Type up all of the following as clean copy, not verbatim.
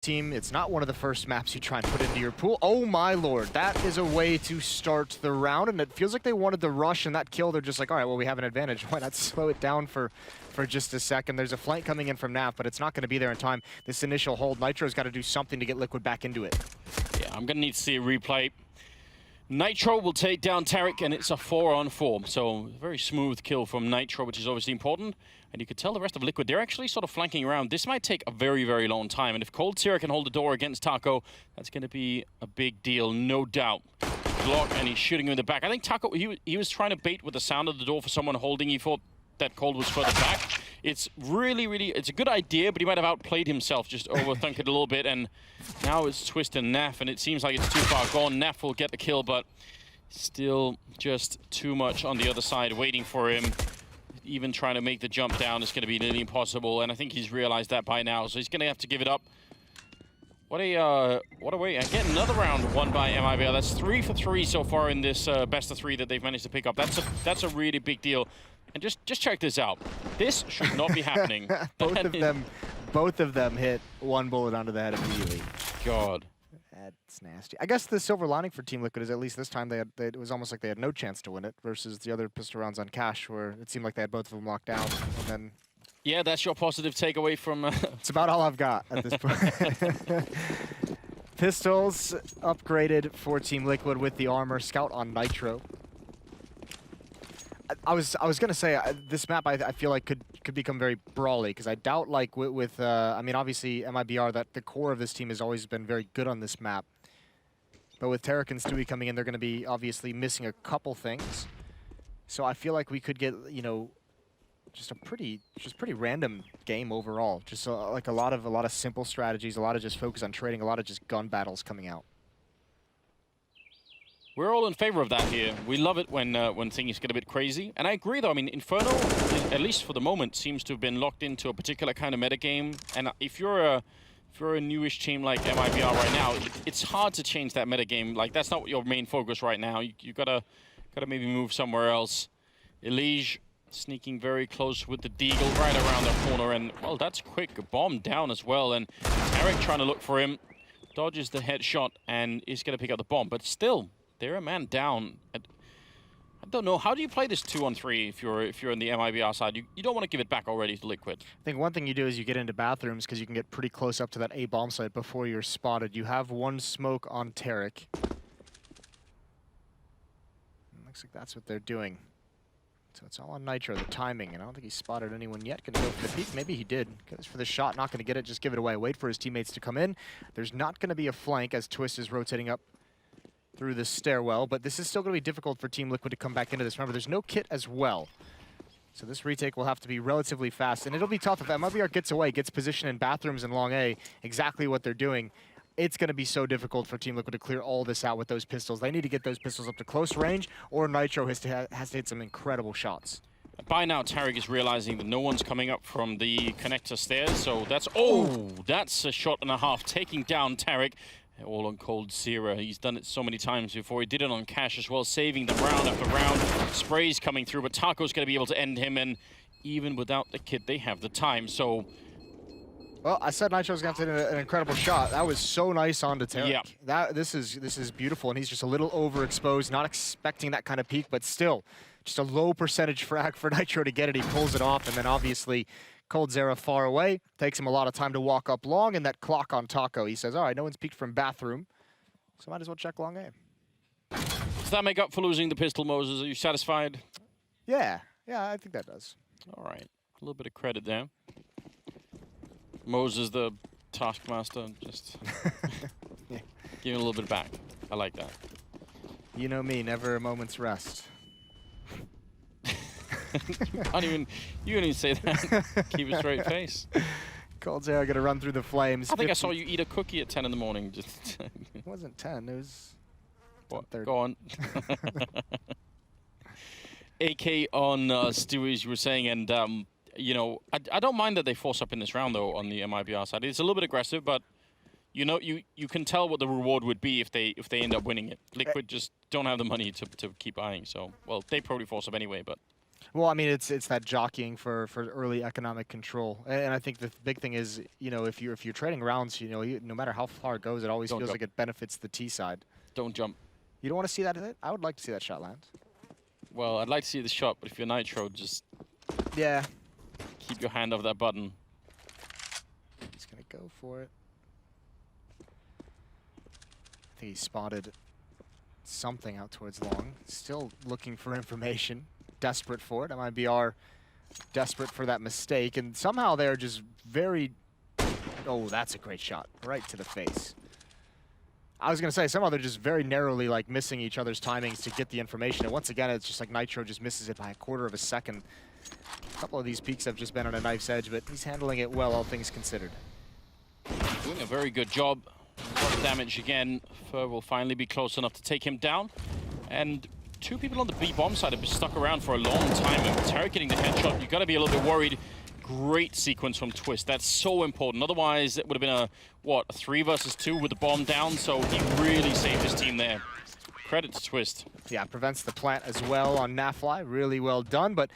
team. It's not one of the first maps you try and put into your pool. Oh my lord, that is a way to start the round, and it feels like they wanted the rush and that kill. They're just like, all right, well, we have an advantage. Why not slow it down for just a second? There's a flank coming in from Naf, but it's not going to be there in time. This initial hold, Nitro's got to do something to get Liquid back into it. Yeah, I'm going to need to see a replay. Nitro will take down Tarek, and it's a 4-on-4. So very smooth kill from Nitro, which is obviously important. And you could tell the rest of Liquid, they're actually sort of flanking around. This might take a very, very long time. And if coldzera can hold the door against Taco, that's going to be a big deal, no doubt. Block, and he's shooting him in the back. I think Taco, he was trying to bait with the sound of the door for someone holding. He thought that Cold was further back. It's really, it's a good idea, but he might have outplayed himself, just overthunk it a little bit. And now it's Twist and Naf, and it seems like it's too far gone. Naf will get the kill, but still just too much on the other side waiting for him. Even trying to make the jump down is going to be nearly impossible, and I think he's realized that by now, so he's going to have to give it up. What a way. Again, another round won by MiBR. That's 3 for 3 so far in this best of 3 that they've managed to pick up. That's a really big deal. And just check this out. This should not be happening. both of them hit one bullet onto the head immediately. God. That's nasty. I guess the silver lining for Team Liquid is at least this time it was almost like they had no chance to win it versus the other pistol rounds on Cash where it seemed like they had both of them locked down. And then yeah, that's your positive takeaway from... It's about all I've got at this point. Pistols upgraded for Team Liquid with the armor. Scout on Nitro. I was gonna say this map I feel like could become very brawly because I doubt like with I mean obviously MiBR that the core of this team has always been very good on this map, but with Tarek and Stewie coming in, they're going to be obviously missing a couple things. So I feel like we could get just a pretty random game overall. Just like a lot of simple strategies, a lot of just focus on trading, a lot of just gun battles coming out. We're all in favor of that here. We love it when things get a bit crazy. And I agree, though. I mean, Inferno, at least for the moment, seems to have been locked into a particular kind of metagame. And if you're a newish team like MiBR right now, it's hard to change that metagame. Like, that's not your main focus right now. You gotta maybe move somewhere else. ELEAGUE sneaking very close with the Deagle right around the corner. And, well, that's quick. A bomb down as well. And Tarek trying to look for him. Dodges the headshot and is going to pick up the bomb. But still... they're a man down. I don't know. How do you play this 2-on-3 if you're in the MiBR side? You don't want to give it back already to Liquid. I think one thing you do is you get into bathrooms because you can get pretty close up to that A bomb site before you're spotted. You have one smoke on Tarek. Looks like that's what they're doing. So it's all on Nitro, the timing, and I don't think he spotted anyone yet. Gonna go for the peek. Maybe he did. Goes for the shot, not gonna get it, just give it away. Wait for his teammates to come in. There's not gonna be a flank as Twist is rotating up through the stairwell, but this is still going to be difficult for Team Liquid to come back into this. Remember, there's no kit as well. So this retake will have to be relatively fast, and it'll be tough if MiBR gets away, gets positioned in bathrooms in Long A, exactly what they're doing. It's going to be so difficult for Team Liquid to clear all this out with those pistols. They need to get those pistols up to close range, or Nitro has to hit some incredible shots. By now, Tarek is realizing that no one's coming up from the connector stairs, so that's... oh, that's a shot and a half, taking down Tarek. All on coldzera. He's done it so many times before. He did it on Cash as well, saving them round after round. Sprays coming through, but Taco's going to be able to end him, and even without the kit, they have the time, so... well, I said Nitro's going to hit an incredible shot. That was so nice onto Tarek. Yeah. This is beautiful, and he's just a little overexposed, not expecting that kind of peak, but still, just a low percentage frag for Nitro to get it. He pulls it off, and then obviously... coldzera far away, takes him a lot of time to walk up long, and that clock on Taco. He says, all right, no one's peeked from bathroom, so might as well check long A. Does that make up for losing the pistol, Moses? Are you satisfied? Yeah, I think that does. All right, a little bit of credit there. Moses, the taskmaster, just yeah. Giving a little bit back. I like that. You know me, never a moment's rest. You can't even say that. Keep a straight face. coldzera gonna run through the flames. I think I saw you eat a cookie at 10 in the morning. Just it wasn't 10, it was... what? Go on. AK on Stewie, as you were saying, and you know, I don't mind that they force up in this round though on the MiBR side. It's a little bit aggressive, but you know, you can tell what the reward would be if they end up winning it. Liquid just don't have the money to keep eyeing, so well, they probably force up anyway, but. Well, I mean, it's that jockeying for early economic control, and I think the big thing is, you know, if you're trading rounds, you know, no matter how far it goes, it always feels like it benefits the T side. Don't jump. You don't want to see that hit? I would like to see that shot land. Well, I'd like to see the shot, but if you're Nitro, just keep your hand off that button. He's gonna go for it. I think he spotted something out towards long. Still looking for information. Desperate for it. MiBR desperate for that mistake, and somehow they're just very... Oh, that's a great shot. Right to the face. I was going to say, somehow they're just very narrowly like missing each other's timings to get the information, and once again, it's just like Nitro just misses it by a quarter of a second. A couple of these peaks have just been on a knife's edge, but he's handling it well, all things considered. Doing a very good job. A lot of damage again. Fur will finally be close enough to take him down, and two people on the B bomb side have been stuck around for a long time, and Tarek getting the headshot, you got to be a little bit worried. Great sequence from Twist. That's so important. Otherwise, it would have been a 3 versus 2 with the bomb down, so he really saved his team there. Credit to Twist. Yeah, prevents the plant as well on Nafly. Really well done, but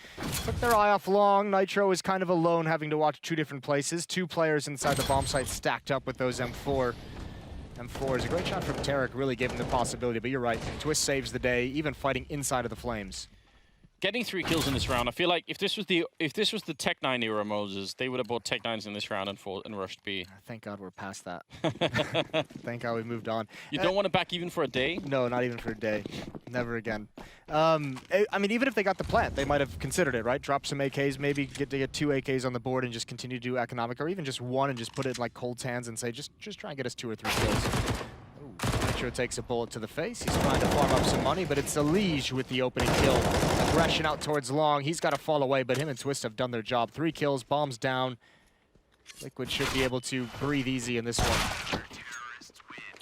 took their eye off long. Nitro is kind of alone, having to watch 2 different places. 2 players inside the bomb site stacked up with those M4. M4 is a great shot from Tarek, really gave him the possibility, but you're right. Twist saves the day, even fighting inside of the flames. Getting 3 kills in this round, I feel like if this was the Tech 9 era, Moses, they would have bought Tech 9s in this round and rushed B. Thank God we're past that. Thank God we've moved on. You don't want to back even for a day? No, not even for a day. Never again. I mean, even if they got the plant, they might have considered it, right? Drop some AKs, maybe get 2 AKs on the board and just continue to do economic, or even just 1 and just put it in like Cold's hands and say, just try and get us 2 or 3 kills. Nitro takes a bullet to the face. He's trying to farm up some money, but it's ELEAGUE with the opening kill. Aggression out towards long. He's got to fall away, but him and Twist have done their job. 3 kills, bombs down. Liquid should be able to breathe easy in this one.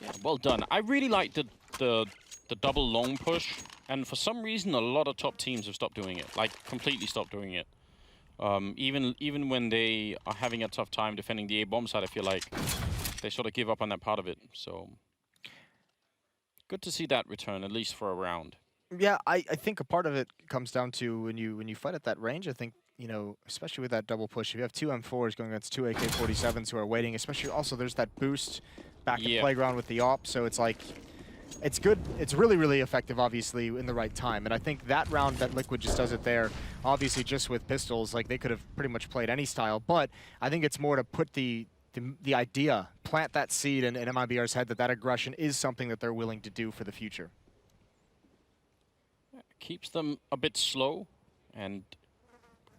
Yeah, well done. I really like the double long push, and for some reason, a lot of top teams have stopped doing it. Like, completely stopped doing it. Even when they are having a tough time defending the A bomb side, I feel like they sort of give up on that part of it. So good to see that return, at least for a round. Yeah, I think a part of it comes down to when you fight at that range. I think, you know, especially with that double push, if you have 2 M4s going against 2 AK-47s who are waiting, especially also there's that boost back to playground with the op, so it's like, it's good. It's really, really effective, obviously, in the right time. And I think that round that Liquid just does it there, obviously just with pistols, like they could have pretty much played any style, but I think it's more to put the idea, plant that seed in MiBR's head that aggression is something that they're willing to do for the future. Keeps them a bit slow, and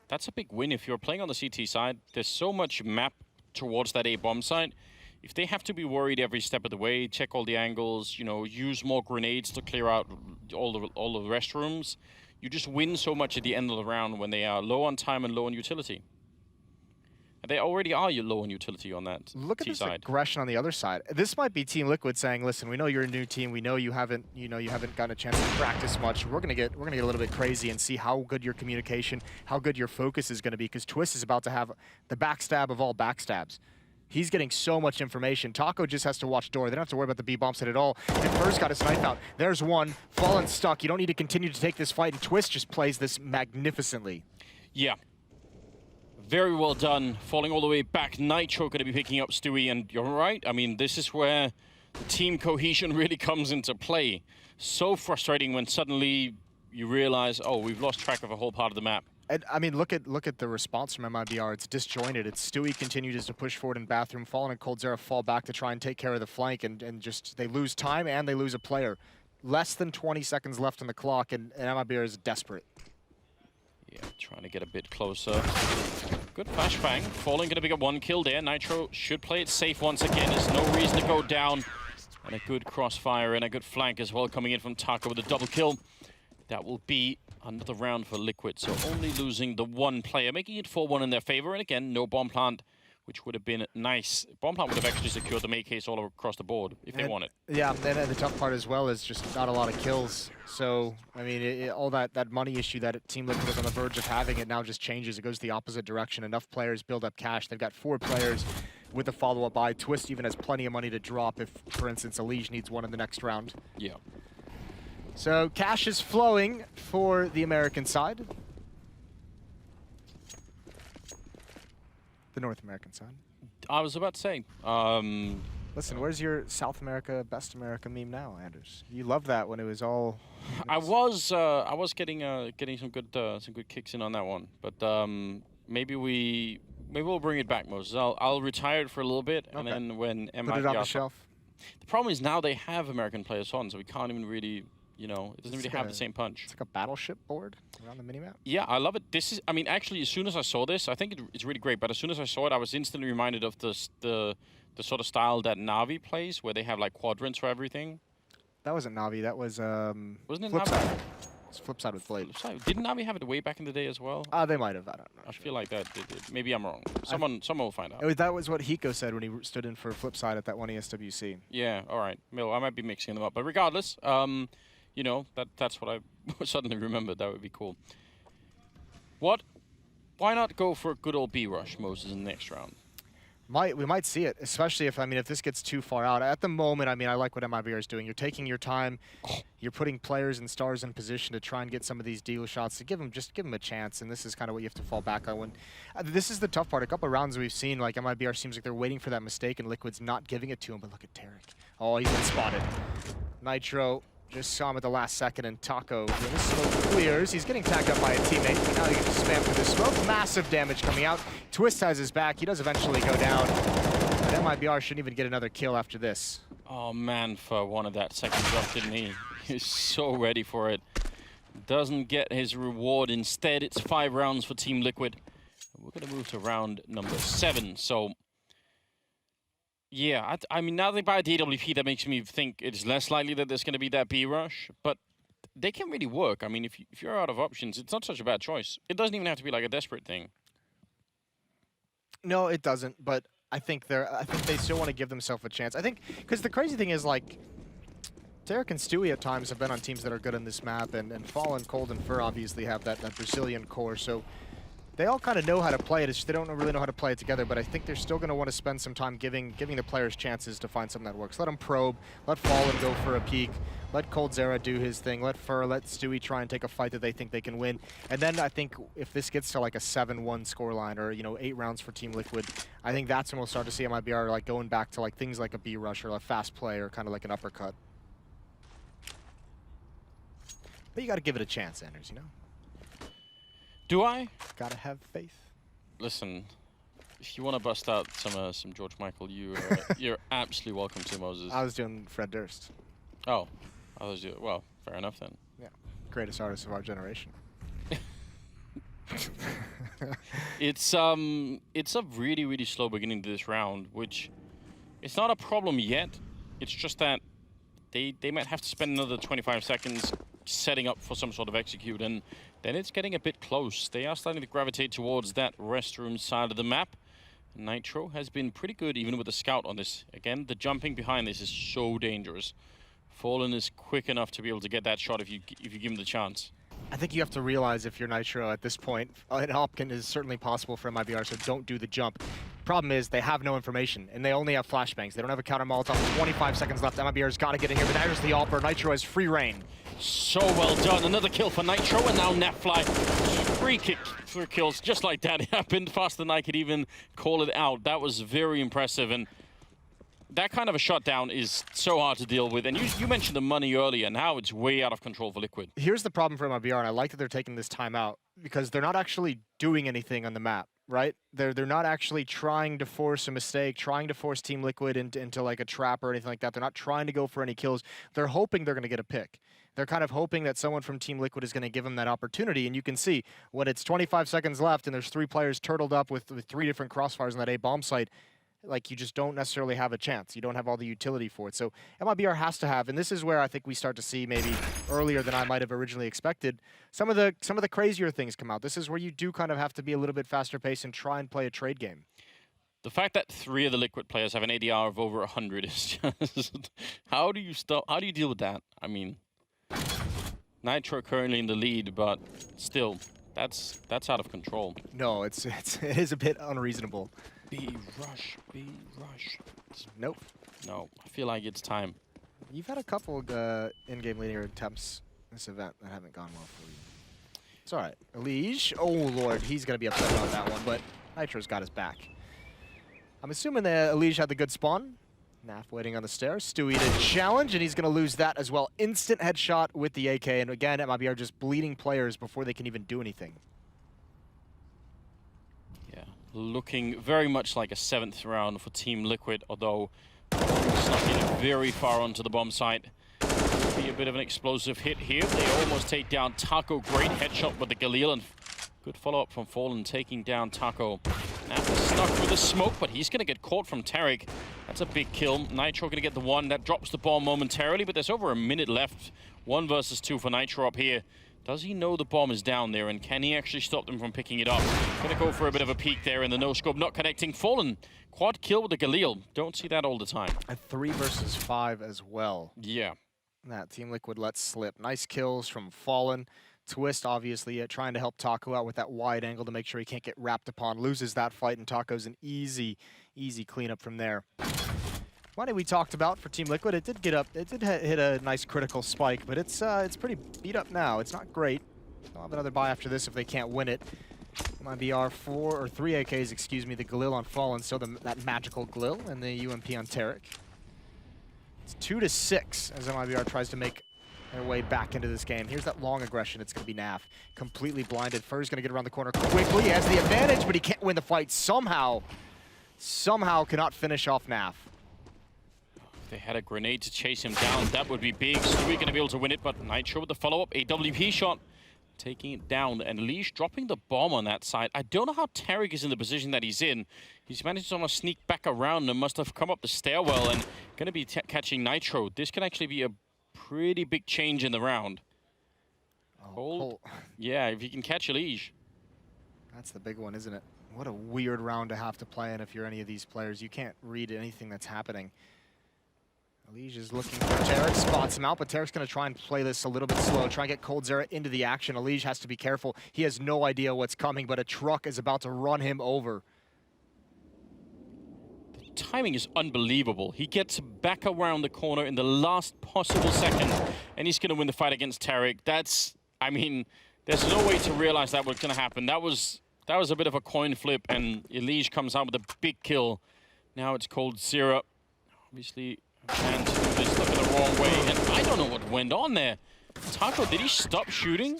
that's a big win if you're playing on the CT side. There's so much map towards that A bomb side. If they have to be worried every step of the way, check all the angles, you know, use more grenades to clear out all the restrooms, you just win so much at the end of the round when they are low on time and low on utility. And they already are low on utility on that Look at T this side. aggression on the other side. This might be Team Liquid saying, "Listen, we know you're a new team. We know you haven't gotten a chance to practice much. We're gonna get a little bit crazy and see how good your communication, how good your focus is gonna be, because Twist is about to have the backstab of all backstabs. He's getting so much information. Taco just has to watch door. They don't have to worry about the B bomb set at all. And Fur's got his knife out. There's one. Fallen stuck. You don't need to continue to take this fight, and Twist just plays this magnificently. Yeah. Very well done. Falling all the way back. Nitro going to be picking up Stewie, and you're right. I mean, this is where the team cohesion really comes into play. So frustrating when suddenly you realize, oh, we've lost track of a whole part of the map. And, I mean, look at the response from MiBR. It's disjointed. It's Stewie continues to push forward in bathroom. Fallen and Coldzera fall back to try and take care of the flank, and just they lose time and they lose a player. Less than 20 seconds left on the clock, and MiBR is desperate. Yeah, trying to get a bit closer. Good flashbang. Fallen going to pick up 1 kill there. Nitro should play it safe once again. There's no reason to go down. And a good crossfire and a good flank as well coming in from Taco with a double kill. That will be another round for Liquid, so only losing the 1 player, making it 4-1 in their favor. And again, no bomb plant, which would have been nice. Bomb plant would have actually secured the make case all across the board if they wanted. Yeah, and the tough part as well is just not a lot of kills. So, I mean, all that money issue that Team Liquid was on the verge of having, it now just changes. It goes the opposite direction. Enough players build up cash. They've got 4 players with the follow-up buy. Twist even has plenty of money to drop if, for instance, ELEAGUE needs 1 in the next round. Yeah. So cash is flowing for the American side. The North American side. I was about to say. Listen, where's your South America, Best America meme now, Anders? You loved that when it was all. I was getting some good kicks in on that one, but maybe we'll bring it back, Moses. I'll retire it for a little bit, and then when MiBR put it on the shelf. The problem is now they have American players on, so we can't even really, it doesn't really have the same punch. It's like a battleship board around the minimap. Yeah, I love it. I mean, actually, as soon as I saw this, I think it's really great. But as soon as I saw it, I was instantly reminded of the sort of style that Navi plays, where they have like quadrants for everything. That wasn't Navi. That was wasn't it flip Navi? side. It's flip side with blade. Didn't Navi have it way back in the day as well? They might have. I don't know. I feel like that. Maybe I'm wrong. Someone will find out. That was what Hiko said when he stood in for flip side at that one ESWC. Yeah. All right. Mill, I might be mixing them up, but regardless, that's what I suddenly remembered. That would be cool. Why not go for a good old B rush, Moses, in the next round? We might see it, especially if this gets too far out. At the moment, I like what MiBR is doing. You're taking your time, you're putting players and stars in position to try and get some of these deal shots to give them a chance. And this is kind of what you have to fall back on. When this is the tough part. A couple of rounds we've seen, like MiBR seems like they're waiting for that mistake, and Liquid's not giving it to him. But look at Tarek. Oh, he's been spotted. Nitro just saw him at the last second, and Taco, when the smoke clears, he's getting tagged up by a teammate. But now he gets to spam through the smoke. Massive damage coming out. Twist has his back. He does eventually go down. But MiBR shouldn't even get another kill after this. Oh man, for one of that second drop, didn't he? He's so ready for it. Doesn't get his reward. Instead, it's 5 rounds for Team Liquid. We're going to move to round number 7. So, yeah, I mean, now they buy a DWP, that makes me think it's less likely that there's going to be that B rush. But they can really work. I mean, if you're out of options, it's not such a bad choice. It doesn't even have to be like a desperate thing. No, it doesn't. But I think they still want to give themselves a chance. I think because the crazy thing is, like, Tarek and Stewie at times have been on teams that are good on this map, and Fallen, Cold, and Fur obviously have that Brazilian core. So they all kind of know how to play it. It's just they don't really know how to play it together. But I think they're still going to want to spend some time giving the players chances to find something that works. Let them probe. Let Fallen go for a peek. Let Cold Zera do his thing. Let Fur, let Stewie try and take a fight that they think they can win. And then I think if this gets to like a 7-1 scoreline, or 8 rounds for Team Liquid, I think that's when we'll start to see MiBR like going back to like things like a B rush or a fast play or kind of like an uppercut. But you got to give it a chance, Anders. Do I? Gotta have faith. Listen, if you want to bust out some George Michael, you're absolutely welcome to, Moses. I was doing Fred Durst. Oh, I was doing well. Fair enough then. Yeah, greatest artist of our generation. It's a really, really slow beginning to this round, which it's not a problem yet. It's just that they might have to spend another 25 seconds setting up for some sort of execute, and then it's getting a bit close. They are starting to gravitate towards that restroom side of the map. Nitro has been pretty good even with the scout on this. Again, the jumping behind this is so dangerous. Fallen is quick enough to be able to get that shot if you give him the chance. I think you have to realize if you're Nitro at this point, an Hopkin is certainly possible for MiBR, so don't do the jump. Problem is, they have no information, and they only have flashbangs. They don't have a counter Molotov. 25 seconds left. MiBR's got to get in here, but there's the AWPer. Nitro has free reign. So well done. Another kill for Nitro, and now Netfly. 3 kills, just like that. It happened faster than I could even call it out. That was very impressive, and that kind of a shutdown is so hard to deal with. And you mentioned the money earlier, and now it's way out of control for Liquid. Here's the problem for MiBR, and I like that they're taking this time out, because they're not actually doing anything on the map, right? They're not actually trying to force a mistake, trying to force Team Liquid into like a trap or anything like that. They're not trying to go for any kills. They're hoping they're going to get a pick. They're kind of hoping that someone from Team Liquid is going to give them that opportunity. And you can see when it's 25 seconds left and there's 3 players turtled up with 3 different crossfires on that A bomb site, like, you just don't necessarily have a chance. You don't have all the utility for it. So MiBR has to have, and this is where I think we start to see maybe earlier than I might have originally expected, some of the crazier things come out. This is where you do kind of have to be a little bit faster paced and try and play a trade game. The fact that 3 of the Liquid players have an ADR of over 100 is just... How do you deal with that? I mean, Nitro currently in the lead, but still, that's out of control. No, it is a bit unreasonable. B rush. Nope. No, I feel like it's time. You've had a couple in-game linear attempts this event that haven't gone well for you. It's all right. ELEAGUE. Oh, Lord. He's going to be upset about that one, but Nitro's got his back. I'm assuming the ELEAGUE had the good spawn. Naf waiting on the stairs. Stewie to challenge, and he's going to lose that as well. Instant headshot with the AK, and again, MiBR just bleeding players before they can even do anything. Yeah, looking very much like a 7th round for Team Liquid, although snuck in very far onto the bomb site. Be a bit of an explosive hit here. They almost take down Taco. Great headshot with the Galil, and good follow-up from Fallen taking down Taco. Naf is stuck with the smoke, but he's going to get caught from Tarek. That's a big kill. Nitro going to get the one. That drops the bomb momentarily, but there's over a minute left. 1 versus 2 for Nitro up here. Does he know the bomb is down there, and can he actually stop them from picking it up? Going to go for a bit of a peek there in the no-scope, not connecting. Fallen, quad kill with the Galil. Don't see that all the time. A 3 versus 5 as well. Yeah. That Team Liquid lets slip. Nice kills from Fallen. Twist, obviously, trying to help Taco out with that wide angle to make sure he can't get wrapped upon. Loses that fight, and Taco's an easy cleanup from there. Money we talked about for Team Liquid, it did get up. It did hit a nice critical spike, but it's pretty beat up now. It's not great. They'll have another buy after this if they can't win it. MiBR 3 AKs, excuse me, the Galil on Fallen, so that magical Galil, and the UMP on Tarek. It's 2-6 as MiBR tries to make their way back into this game. Here's that long aggression. It's going to be Naf. Completely blinded. Fur's going to get around the corner quickly. He has the advantage, but he can't win the fight. Somehow cannot finish off Naf. If they had a grenade to chase him down, that would be big. Stewie going to be able to win it, but Nitro with the follow-up. AWP shot, taking it down. And ELEAGUE dropping the bomb on that side. I don't know how Tarek is in the position that he's in. He's managed to almost sneak back around and must have come up the stairwell and going to be catching Nitro. This can actually be a pretty big change in the round. Cold. Yeah, if you can catch ELEAGUE. That's the big one, isn't it? What a weird round to have to play in if you're any of these players. You can't read anything that's happening. ELEAGUE is looking for Tarek, spots him out, but Tarek's going to try and play this a little bit slow, try and get coldzera into the action. ELEAGUE has to be careful. He has no idea what's coming, but a truck is about to run him over. Timing is unbelievable. He gets back around the corner in the last possible second, and he's going to win the fight against Tarek. That's, I mean, there's no way to realize that was going to happen. That was a bit of a coin flip, and ELEAGUE comes out with a big kill. Now it's coldzera. Obviously, and is looking the wrong way, and I don't know what went on there. Taco, did he stop shooting?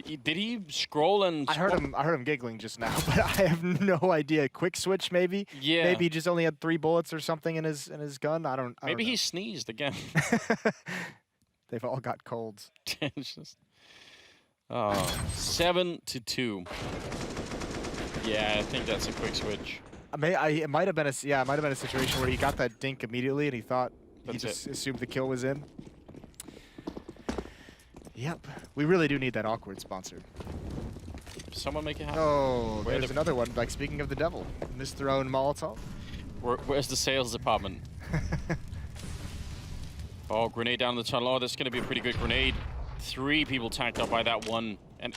Did he scroll and... I heard him giggling just now, but I have no idea. Quick switch, maybe? Yeah. Maybe he just only had 3 bullets or something in his gun. I don't Maybe know. he sneezed again. They've all got colds. It's just... 7-2. Yeah, I think that's a quick switch. It might have been a situation where he got that dink immediately and he thought he just assumed the kill was in. Yep, we really do need that awkward sponsor. Someone make it happen. Oh, there's another one. Like, speaking of the devil, misthrown Molotov. Where's the sales department? Oh, grenade down the tunnel. Oh, that's going to be a pretty good grenade. 3 people tagged up by that one, and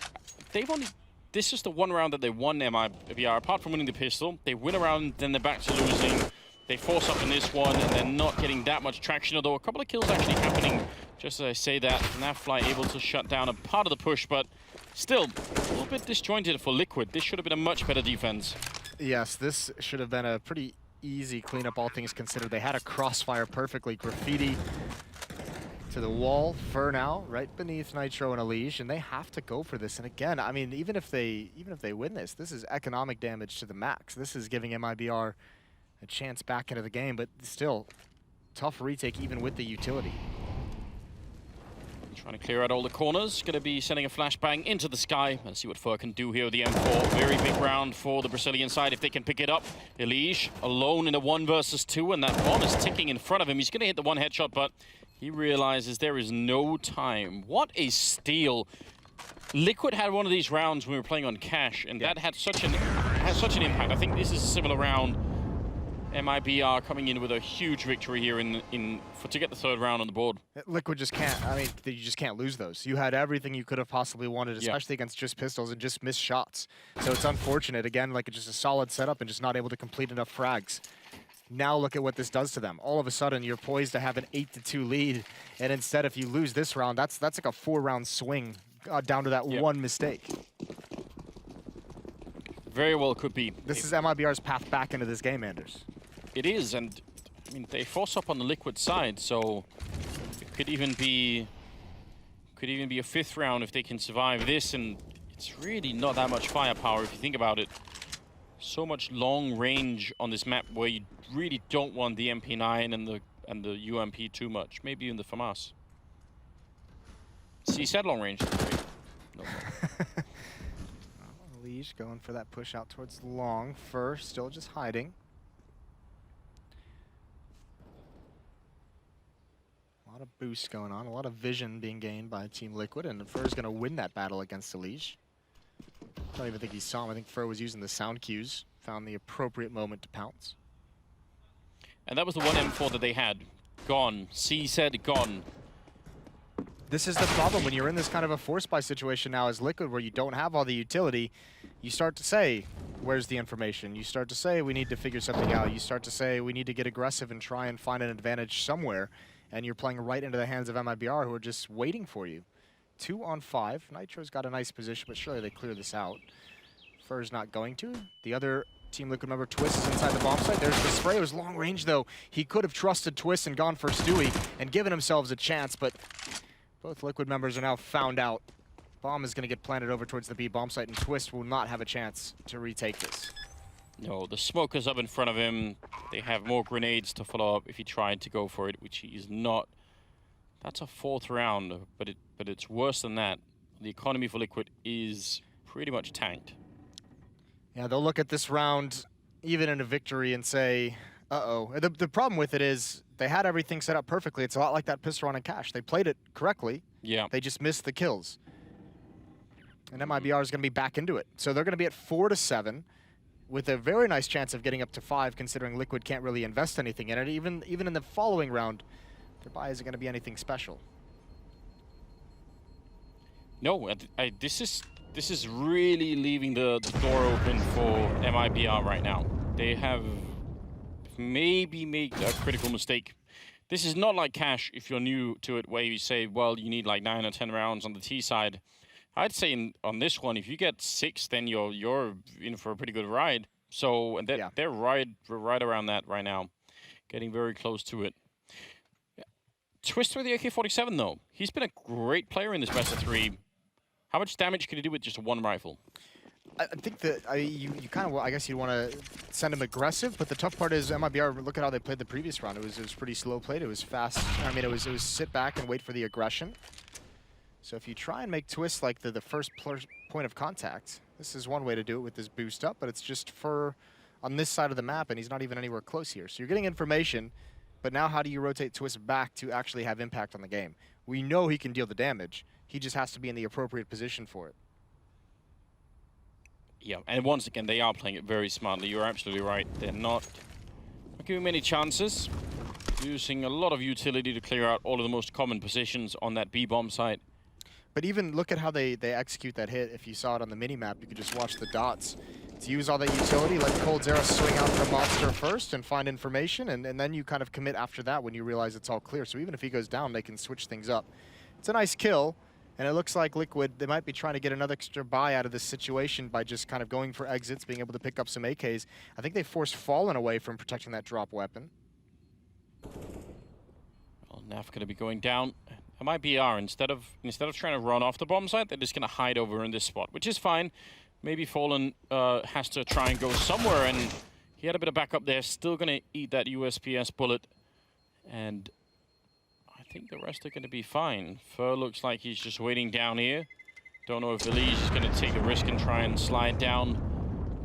they've only. This is the one round that they won MiBR. Apart from winning the pistol, they win a round, then they're back to losing. They force up in this one, and they're not getting that much traction, although a couple of kills actually happening. Just as I say that, Nafly able to shut down a part of the push, but still a little bit disjointed for Liquid. This should have been a much better defense. Yes, this should have been a pretty easy cleanup, all things considered. They had a crossfire perfectly. Graffiti to the wall, Fur now, right beneath Nitro and ELEAGUE, and they have to go for this. And again, I mean, even if they win this is economic damage to the max. This is giving MiBR a chance back into the game, but still, tough retake even with the utility. Trying to clear out all the corners. Going to be sending a flashbang into the sky. Let's see what Fur can do here with the M4. Very big round for the Brazilian side if they can pick it up. ELEAGUE alone in a 1 versus 2, and that bomb is ticking in front of him. He's going to hit the 1 headshot, but he realizes there is no time. What a steal. Liquid had one of these rounds when we were playing on Cash, and that had such an impact. I think this is a similar round. MiBR coming in with a huge victory here to get the 3rd round on the board. Liquid just can't, I mean, you just can't lose those. You had everything you could have possibly wanted, especially against just pistols and just missed shots. So it's unfortunate. Again, like just a solid setup and just not able to complete enough frags. Now look at what this does to them. All of a sudden, you're poised to have an 8-2 lead, and instead, if you lose this round, that's like a 4-round swing down to that one mistake. Very well could be. This is MiBR's path back into this game, Anders. It is, and I mean they force up on the Liquid side, so it could even be a 5th round if they can survive this, and it's really not that much firepower if you think about it. So much long range on this map where you really don't want the MP9 and the UMP too much. Maybe even the FAMAS. See, said long range. Great. No ELEAGUE going for that push out towards long. Fur still just hiding. A lot of boosts going on, a lot of vision being gained by Team Liquid, and Fur is going to win that battle against ELEAGUE. I don't even think he saw him. I think Fur was using the sound cues, found the appropriate moment to pounce. And that was the one M4 that they had. Gone. C said gone. This is the problem when you're in this kind of a force buy situation now as Liquid where you don't have all the utility. You start to say, where's the information? You start to say, we need to figure something out. You start to say, we need to get aggressive and try and find an advantage somewhere. And you're playing right into the hands of MiBR, who are just waiting for you. 2 on 5. Nitro's got a nice position, but surely they clear this out. Fur's not going to. The other Team Liquid member, Twist, is inside the bomb site. There's the spray. It was long range, though. He could have trusted Twist and gone for Stewie and given themselves a chance, but both Liquid members are now found out. Bomb is going to get planted over towards the B bomb site, and Twist will not have a chance to retake this. No, the smoke is up in front of him. They have more grenades to follow up if he tried to go for it, which he is not. That's a 4th round, but it's worse than that. The economy for Liquid is pretty much tanked. Yeah, they'll look at this round, even in a victory, and say, uh-oh. The problem with it is they had everything set up perfectly. It's a lot like that pistol run in Cash. They played it correctly. Yeah. They just missed the kills. And MiBR is going to be back into it. So they're going to be at 4-7 with a very nice chance of getting up to 5, considering Liquid can't really invest anything in it. Even in the following round, their buy isn't going to be anything special. No, this is really leaving the door open for MiBR right now. They have maybe made a critical mistake. This is not like Cash, if you're new to it, where you say, well, you need like 9 or 10 rounds on the T side. I'd say on this one, if you get 6, then you're in for a pretty good ride. So, and they're right around that right now, getting very close to it. Twist with the AK-47 though, he's been a great player in this best of 3. How much damage can he do with just 1 rifle? I think that you kind of, I guess you want to send him aggressive, but the tough part is MiBR, look at how they played the previous round. It was pretty slow played. It was fast. I mean, it was sit back and wait for the aggression. So if you try and make Twist like the first point of contact, this is one way to do it with this boost up, but it's just for on this side of the map, and he's not even anywhere close here. So you're getting information, but now how do you rotate Twist back to actually have impact on the game? We know he can deal the damage. He just has to be in the appropriate position for it. Yeah, and once again, they are playing it very smartly. You're absolutely right. They're not giving many chances. Using a lot of utility to clear out all of the most common positions on that B bomb site. But even look at how they execute that hit. If you saw it on the mini-map, you could just watch the dots. To use all that utility, let coldzera swing out the monster first and find information, and then you kind of commit after that when you realize it's all clear. So even if he goes down, they can switch things up. It's a nice kill, and it looks like Liquid, they might be trying to get another extra buy out of this situation by just kind of going for exits, being able to pick up some AKs. I think they forced Fallen away from protecting that drop weapon. Well, Naf going to be going down. MiBR, instead of trying to run off the bomb site, they're just going to hide over in this spot, which is fine. Maybe Fallen has to try and go somewhere, and he had a bit of backup there. Still going to eat that USPS bullet, and I think the rest are going to be fine. Fur looks like he's just waiting down here. Don't know if ELEAGUE is going to take a risk and try and slide down.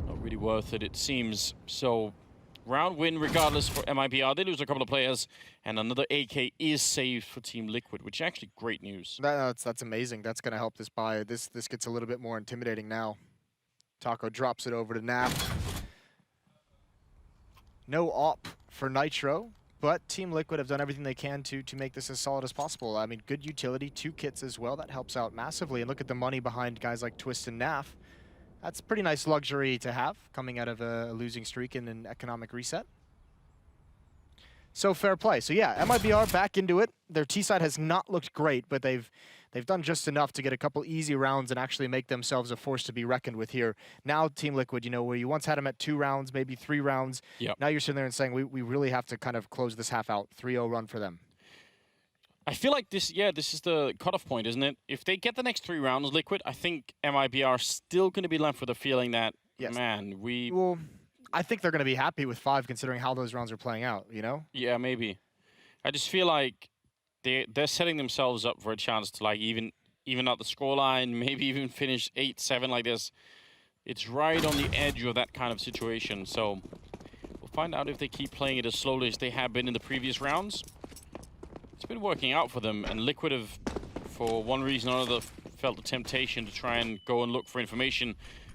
Not really worth it, it seems. So, round win regardless for MiBR. They lose a couple of players, and another AK is saved for Team Liquid, which is actually great news. That's amazing. That's going to help this buy. This gets a little bit more intimidating now. Taco drops it over to Naf. No op for Nitro, but Team Liquid have done everything they can to make this as solid as possible. I mean, good utility, 2 kits as well. That helps out massively. And look at the money behind guys like Twist and Naf. That's pretty nice luxury to have coming out of a losing streak in an economic reset. So fair play. So yeah, MiBR back into it. Their T side has not looked great, but they've They've done just enough to get a couple easy rounds and actually make themselves a force to be reckoned with here. Now, Team Liquid, you know, where you once had them at 2 rounds, maybe 3 rounds. Yep. Now you're sitting there and saying, we really have to kind of close this half out. 3-0 run for them. I feel like this is the cutoff point, isn't it? If they get the next 3 rounds, Liquid, I think MiBR are still going to be left with a feeling that, man, Well, I think they're going to be happy with 5 considering how those rounds are playing out, you know? Yeah, maybe. I just feel like they're setting themselves up for a chance to like even out the scoreline, maybe even finish 8-7 like this. It's right on the edge of that kind of situation. So we'll find out if they keep playing it as slowly as they have been in the previous rounds. It's been working out for them, and Liquid have, for one reason or another, felt the temptation to try and go and look for information,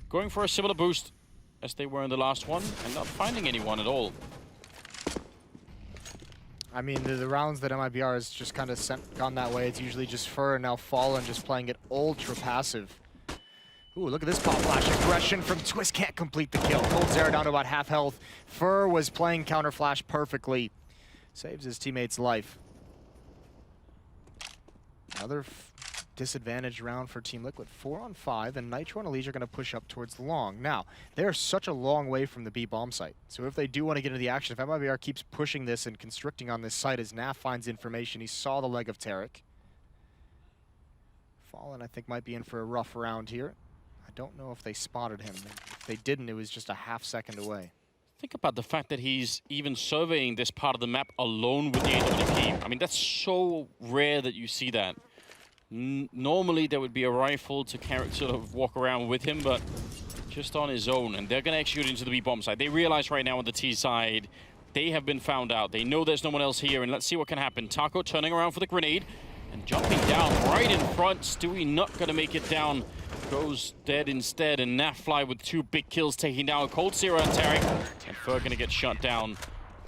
going for a similar boost as they were in the last one, and not finding anyone at all. I mean, the rounds that MiBR has just kind of gone that way, it's usually just Fur and now Fallen just playing it ultra passive. Ooh, look at this pop flash aggression from Twist, can't complete the kill. Cold Zera down to about half health. Fur was playing counter flash perfectly. Saves his teammate's life. Another disadvantaged round for Team Liquid. 4 on 5, and Nitro and ELEAGUE are going to push up towards the long. Now, they're such a long way from the B bomb site. So if they do want to get into the action, if MiBR keeps pushing this and constricting on this site as Naf finds information, he saw the leg of Tarek. Fallen, I think, might be in for a rough round here. I don't know if they spotted him. If they didn't, it was just a half second away. Think about the fact that he's even surveying this part of the map alone with the AWP. I mean, that's so rare that you see that. Normally, there would be a rifle to sort of walk around with him, but just on his own. And they're going to execute into the B bomb side. They realize right now on the T side, they have been found out. They know there's no one else here, and let's see what can happen. Taco turning around for the grenade and jumping down right in front. Stewie not going to make it down. Goes dead instead, and Nafly with 2 big kills taking down Cold Zera and Tarek. And Fur going to get shut down.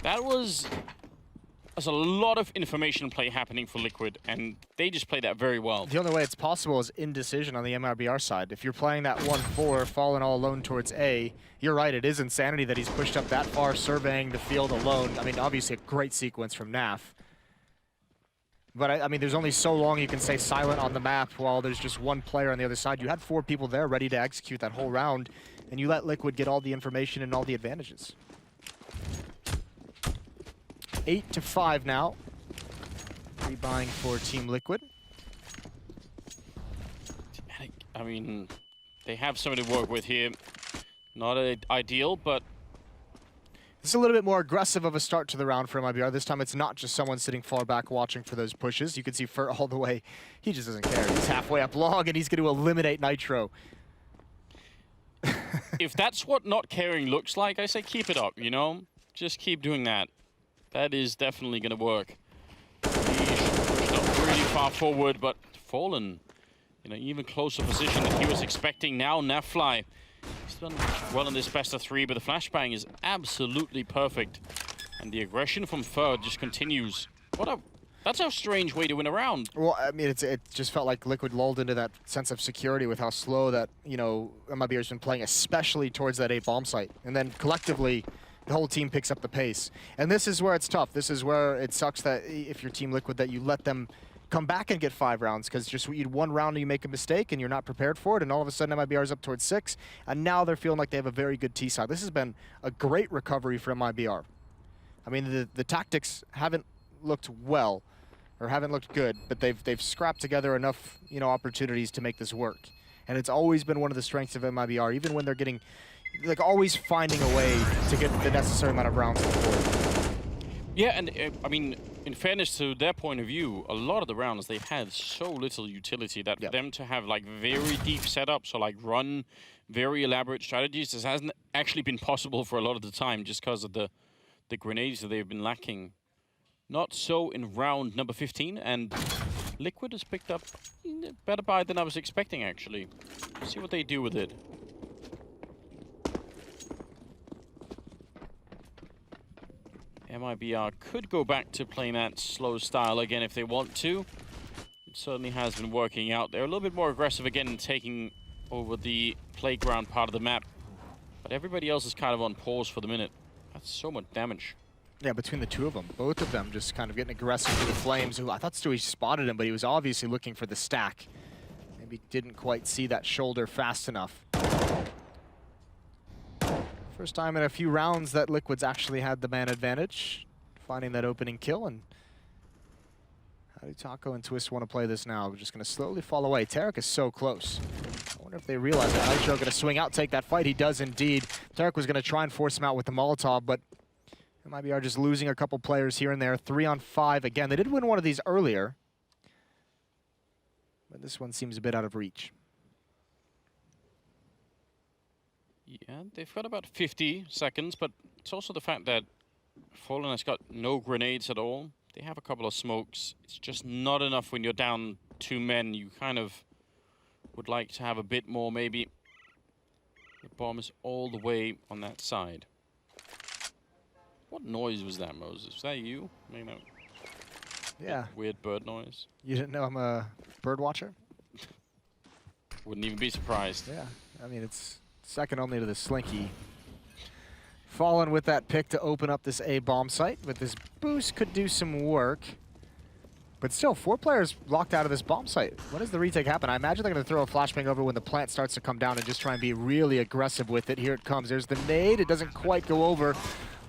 There's a lot of information play happening for Liquid, and they just play that very well. The only way it's possible is indecision on the MiBR side. If you're playing that 1-4, Fallen all alone towards A, you're right, it is insanity that he's pushed up that far, surveying the field alone. I mean, obviously a great sequence from Naf. But I mean, there's only so long you can stay silent on the map while there's just one player on the other side. You had 4 people there ready to execute that whole round, and you let Liquid get all the information and all the advantages. 8-5 now. Rebuying for Team Liquid. I mean, they have somebody to work with here. Not ideal, but this is a little bit more aggressive of a start to the round for MiBR. This time it's not just someone sitting far back watching for those pushes. You can see Fur all the way. He just doesn't care. He's halfway up long, and he's going to eliminate Nitro. If that's what not caring looks like, I say keep it up, you know? Just keep doing that. That is definitely going to work. He's not really far forward, but Fallen in an even closer position than he was expecting. Now Nafly, he's done well in this best of 3, but the flashbang is absolutely perfect. And the aggression from Fur just continues. That's a strange way to win a round. Well, I mean, it just felt like Liquid lulled into that sense of security with how slow that, you know, MiBR has been playing, especially towards that A bomb site. And then collectively, the whole team picks up the pace. And this is where it's tough. This is where it sucks that if you're Team Liquid, that you let them come back and get 5 rounds, because just one round and you make a mistake and you're not prepared for it, and all of a sudden MiBR is up towards 6, and now they're feeling like they have a very good T side. This has been a great recovery for MiBR. I mean, the tactics haven't looked well, or haven't looked good, but they've scrapped together enough, you know, opportunities to make this work. And it's always been one of the strengths of MiBR, even when they're getting, like, always finding a way to get the necessary amount of rounds on the board. Yeah, and I mean, in fairness to their point of view, a lot of the rounds they've had so little utility that for them to have like very deep setups or like run very elaborate strategies, this hasn't actually been possible for a lot of the time just because of the grenades that they've been lacking. Not so in round number 15, and Liquid has picked up a better buy than I was expecting, actually. Let's see what they do with it. MiBR could go back to playing that slow style again if they want to. It certainly has been working out. They're a little bit more aggressive again, taking over the playground part of the map. But everybody else is kind of on pause for the minute. That's so much damage. Yeah, between the two of them, both of them just kind of getting aggressive for the Flames. Who I thought Stewie spotted him, but he was obviously looking for the stack. Maybe didn't quite see that shoulder fast enough. First time in a few rounds that Liquid's actually had the man advantage, finding that opening kill. And how do Taco and Twist want to play this now? We're just going to slowly fall away. Tarek is so close. I wonder if they realize that Nitro going to swing out, take that fight. He does indeed. Tarek was going to try and force him out with the Molotov, but MiBR just losing a couple players here and there. 3-on-5 again. They did win one of these earlier, but this one seems a bit out of reach. Yeah, they've got about 50 seconds, but it's also the fact that Fallen has got no grenades at all. They have a couple of smokes. It's just not enough when you're down 2 men. You kind of would like to have a bit more, maybe. The bomb is all the way on that side. What noise was that, Moses? Was that you? You know, yeah. Weird bird noise. You didn't know I'm a bird watcher? Wouldn't even be surprised. Yeah, I mean, it's second only to the Slinky. Fallen with that pick to open up this A bomb site, but this boost could do some work. But still, 4 players locked out of this bomb site. When does the retake happen? I imagine they're going to throw a flashbang over when the plant starts to come down and just try and be really aggressive with it. Here it comes. There's the nade. It doesn't quite go over. A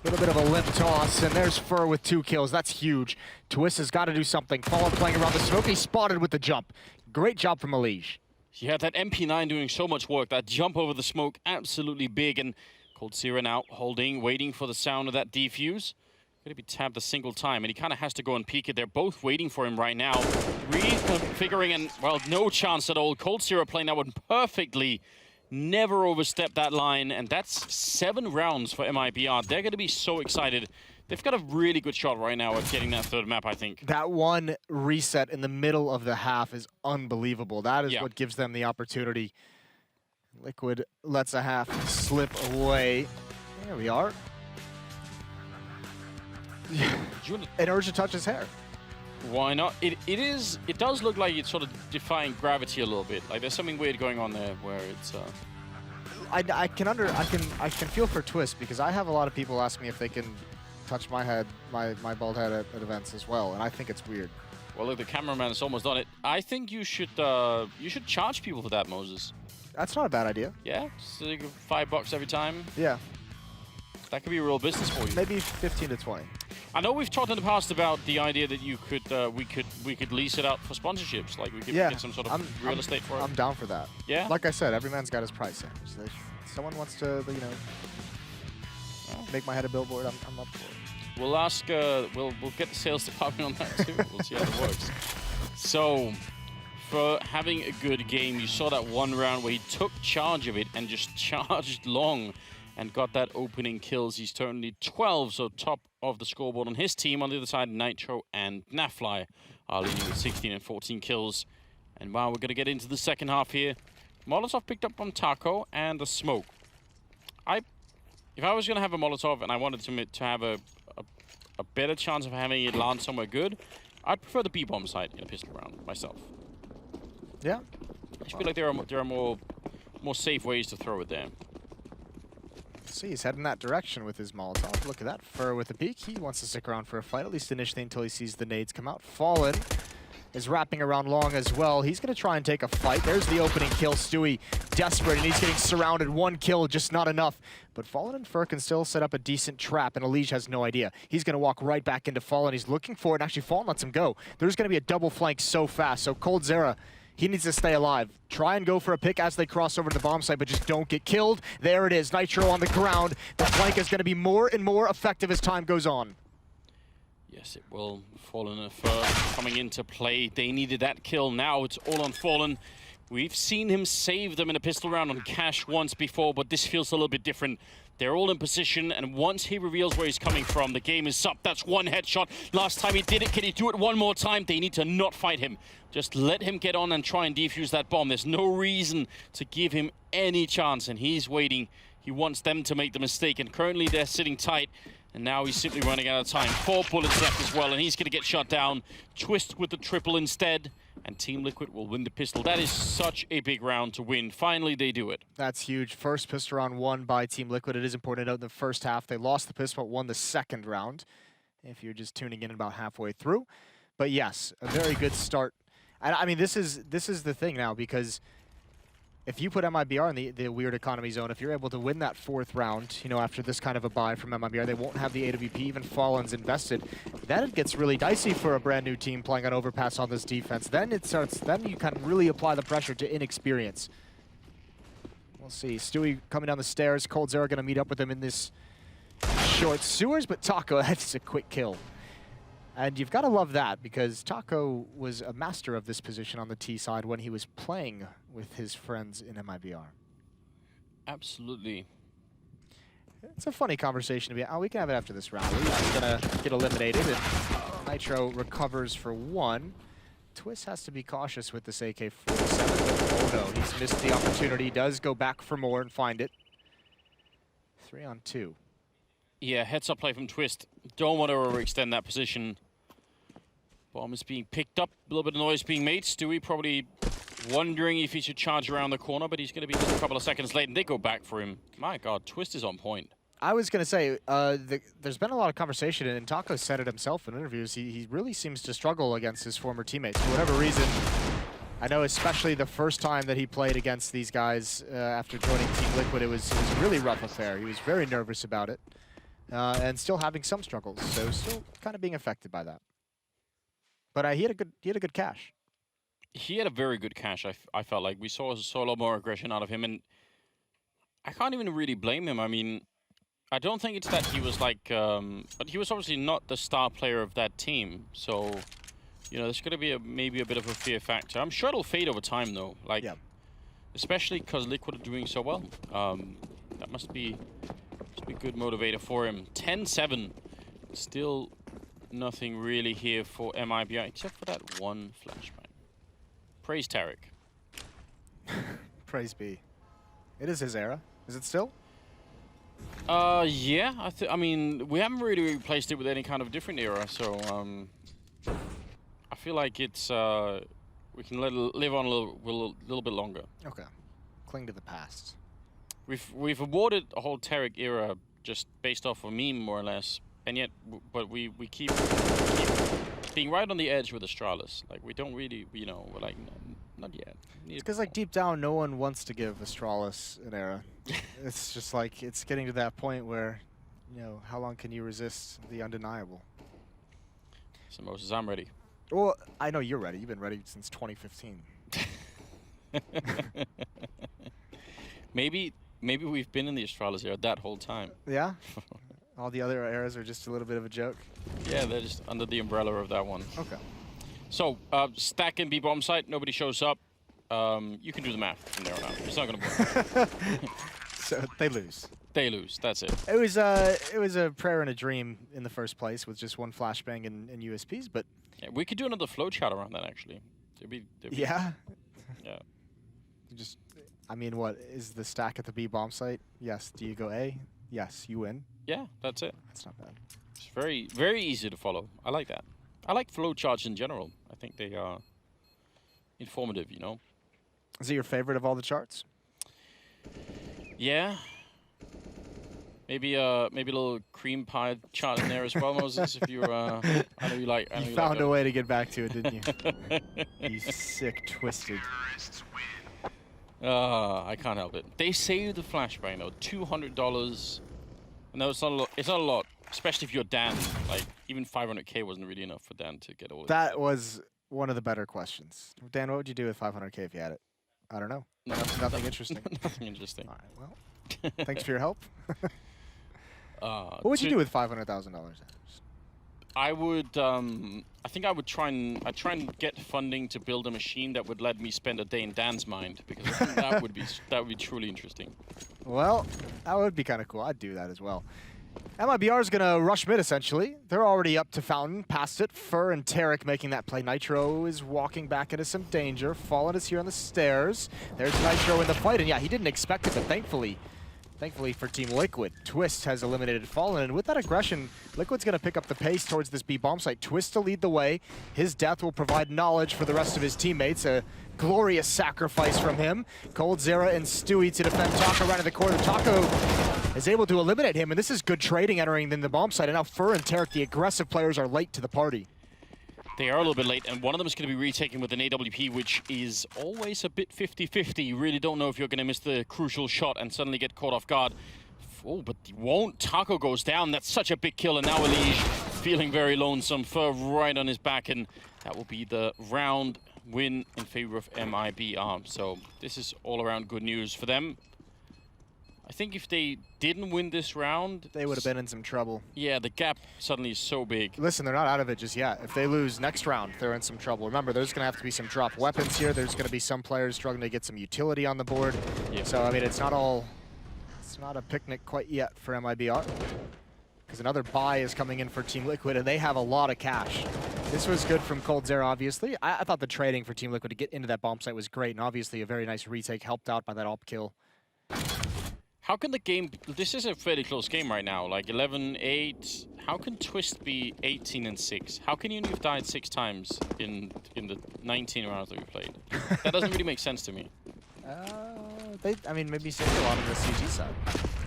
little bit of a limp toss, and there's Fur with 2 kills. That's huge. Twist has got to do something. Fallen playing around the smoke. He's spotted with the jump. Great job from ELEAGUE. Yeah, that MP9 doing so much work. That jump over the smoke, absolutely big. And coldzera now holding, waiting for the sound of that defuse. Going to be tabbed a single time, and he kind of has to go and peek it. They're both waiting for him right now. Reconfiguring, and, well, no chance at all. coldzera playing that one perfectly. Never overstep that line, and that's 7 rounds for MiBR. They're going to be so excited. They've got a really good shot right now at getting that 3rd map, I think. That one reset in the middle of the half is unbelievable. That is Yeah. what gives them the opportunity. Liquid lets a half slip away. There we are. An urge to touch his hair. Why not? It does look like it's sort of defying gravity a little bit. Like there's something weird going on there where it's I can feel for Twist, because I have a lot of people ask me if they can touch my head, my bald head at events as well, and I think it's weird. Well, look, the cameraman has almost done it. I think you should charge people for that, Moses. That's not a bad idea. Yeah, so you get $5 every time. Yeah. That could be a real business for you. Maybe 15 to 20. I know we've talked in the past about the idea that you could we could lease it out for sponsorships, like we could get some sort of real estate for it. I'm down for that. Yeah. Like I said, every man's got his price. So if someone wants to, make my head a billboard, I'm up for it. We'll ask. We'll get the sales department on that too. We'll see how it works. So, for having a good game, you saw that one round where he took charge of it and just charged long and got that opening kills. He's currently 12, so top of the scoreboard on his team. On the other side, Nitro and Nafly are leading with 16 and 14 kills. And wow, we're going to get into the second half here. Molotov picked up on Taco and the smoke. If I was going to have a Molotov and I wanted to have a better chance of having it land somewhere good, I'd prefer the B-bomb site in a pistol round myself. Yeah. I just feel like there are more safe ways to throw it there. See, he's heading that direction with his Molotov. Look at that. Fur with a peek. He wants to stick around for a fight, at least initially, until he sees the nades come out. Fallen is wrapping around long as well. He's going to try and take a fight. There's the opening kill. Stewie desperate, and he's getting surrounded. 1 kill, just not enough. But Fallen and Fur can still set up a decent trap, and ELEAGUE has no idea. He's going to walk right back into Fallen. He's looking for it, and actually Fallen lets him go. There's going to be a double flank so fast. So coldzera, he needs to stay alive. Try and go for a pick as they cross over to the bomb site, but just don't get killed. There it is. Nitro on the ground. The flank is going to be more and more effective as time goes on. Yes, it will. Fallen and Fur coming into play. They needed that kill. Now it's all on Fallen. We've seen him save them in a pistol round on Cash once before, but this feels a little bit different. They're all in position, and once he reveals where he's coming from, the game is up. That's 1 headshot. Last time he did it. Can he do it one more time? They need to not fight him. Just let him get on and try and defuse that bomb. There's no reason to give him any chance, and he's waiting. He wants them to make the mistake, and currently they're sitting tight, and now he's simply running out of time. 4 bullets left as well, and he's going to get shot down. Twist with the triple instead, and Team Liquid will win the pistol. That is such a big round to win. Finally, they do it. That's huge. First pistol round won by Team Liquid. It is important to note in the first half, they lost the pistol, but won the second round, if you're just tuning in about halfway through. But yes, a very good start. And I mean, this is the thing now, because if you put MiBR in the weird economy zone, if you're able to win that fourth round, you know, after this kind of a buy from MiBR, they won't have the AWP, even Fallen's invested. Then it gets really dicey for a brand new team playing on overpass on this defense. Then you can really apply the pressure to inexperience. We'll see. Stewie coming down the stairs. coldzera going to meet up with him in this short sewers, but Taco, that's a quick kill. And you've got to love that, because Taco was a master of this position on the T side when he was playing with his friends in MiBR. Absolutely. It's a funny conversation to be. Oh, we can have it after this round. We're going to get eliminated, and Nitro recovers for one. Twist has to be cautious with this AK-47. Oh no, he's missed the opportunity. He does go back for more and find it. 3 on 2. Yeah, heads up play from Twist. Don't want to overextend that position. Bomb is being picked up. A little bit of noise being made. Stewie probably wondering if he should charge around the corner, but he's going to be just a couple of seconds late, and they go back for him. My God, Twist is on point. I was going to say, there's been a lot of conversation, and Taco said it himself in interviews. He really seems to struggle against his former teammates. For whatever reason, I know especially the first time that he played against these guys after joining Team Liquid, it was a really rough affair. He was very nervous about it. And still having some struggles, so still kind of being affected by that. But he had a good cash. He had a very good cash. I felt like we saw a lot more aggression out of him, and I can't even really blame him. I mean, I don't think it's that he was like, but he was obviously not the star player of that team. So, you know, there's going to be maybe a bit of a fear factor. I'm sure it'll fade over time, though. Like, yeah. Especially because Liquid are doing so well. That must be a good motivator for him. 10-7. Still nothing really here for MiBR, except for that one flashbang. Praise Tarek. Praise be. It is his era. Is it still? Yeah. I mean, we haven't really replaced it with any kind of different era, so I feel like it's we can let it live on a little bit longer. Okay. Cling to the past. We've awarded a whole Tarek era just based off of a meme, more or less, and yet, but we keep being right on the edge with Astralis. Like, we don't really, you know, we're like, not yet. It's because, like, deep down, no one wants to give Astralis an era. It's just like, it's getting to that point where, you know, how long can you resist the undeniable? So Moses, I'm ready. Well, I know you're ready. You've been ready since 2015. Maybe we've been in the Astralis era that whole time. Yeah? All the other eras are just a little bit of a joke? Yeah, they're just under the umbrella of that one. Okay. So, stack in B-bomb site, nobody shows up. You can do the math from there on out. It's not going to work. So, they lose. They lose, that's it. It was a prayer and a dream in the first place with just one flashbang and USPs, but... Yeah, we could do another flowchart around that, actually. There'd be yeah? Yeah. Just... I mean, what is the stack at the B bomb site? Yes. Do you go A? Yes. You win. Yeah, that's it. That's not bad. It's very, very easy to follow. I like that. I like flowcharts in general. I think they are informative, you know. Is it your favorite of all the charts? Yeah. Maybe a little cream pie chart in there as well, Moses. If you, I know you like. You found a way to get back to it, didn't you? You sick, twisted. I can't help it. They saved the flashbang though, $200. No, it's not a lot. It's not a lot, especially if you're Dan. Like even 500K wasn't really enough for Dan to get all. That was one of the better questions. Dan, what would you do with 500K if you had it? I don't know. Nothing interesting. Nothing interesting. All right. Well, thanks for your help. What would you do with $500,000? I would. I think I would try and get funding to build a machine that would let me spend a day in Dan's mind, because I think that would be truly interesting. Well, that would be kind of cool. I'd do that as well. MiBR is gonna rush mid essentially. They're already up to Fountain, past it. Fur and Tarek making that play. Nitro is walking back into some danger. Fallen is here on the stairs. There's Nitro in the fight, and yeah, he didn't expect it, but thankfully Thankfully for Team Liquid, Twist has eliminated Fallen, and with that aggression, Liquid's going to pick up the pace towards this B bomb site. Twist to lead the way. His death will provide knowledge for the rest of his teammates. A glorious sacrifice from him. coldzera and Stewie to defend Taco right in the corner. Taco is able to eliminate him, and this is good trading entering in the bomb site. And now Fur and Tarek, the aggressive players, are late to the party. They are a little bit late, and one of them is going to be retaken with an AWP, which is always a bit 50-50. You really don't know if you're going to miss the crucial shot and suddenly get caught off guard. Oh, but he won't. Taco goes down. That's such a big kill, and now ELEAGUE feeling very lonesome. Fur right on his back, and that will be the round win in favor of MiBR. So this is all around good news for them. I think if they didn't win this round, they would have been in some trouble. Yeah, the gap suddenly is so big. Listen, they're not out of it just yet. If they lose next round, they're in some trouble. Remember, there's going to have to be some drop weapons here. There's going to be some players struggling to get some utility on the board. Yeah. So, I mean, it's not a picnic quite yet for MiBR. Because another buy is coming in for Team Liquid, and they have a lot of cash. This was good from coldzera, obviously. I thought the trading for Team Liquid to get into that bomb site was great, and obviously a very nice retake helped out by that op kill. How can the game... This is a fairly close game right now, like 11-8. How can Twist be 18-6? How can you only have died 6 times in the 19 rounds that we played? That doesn't really make sense to me. I mean, maybe saved a lot on the CG side.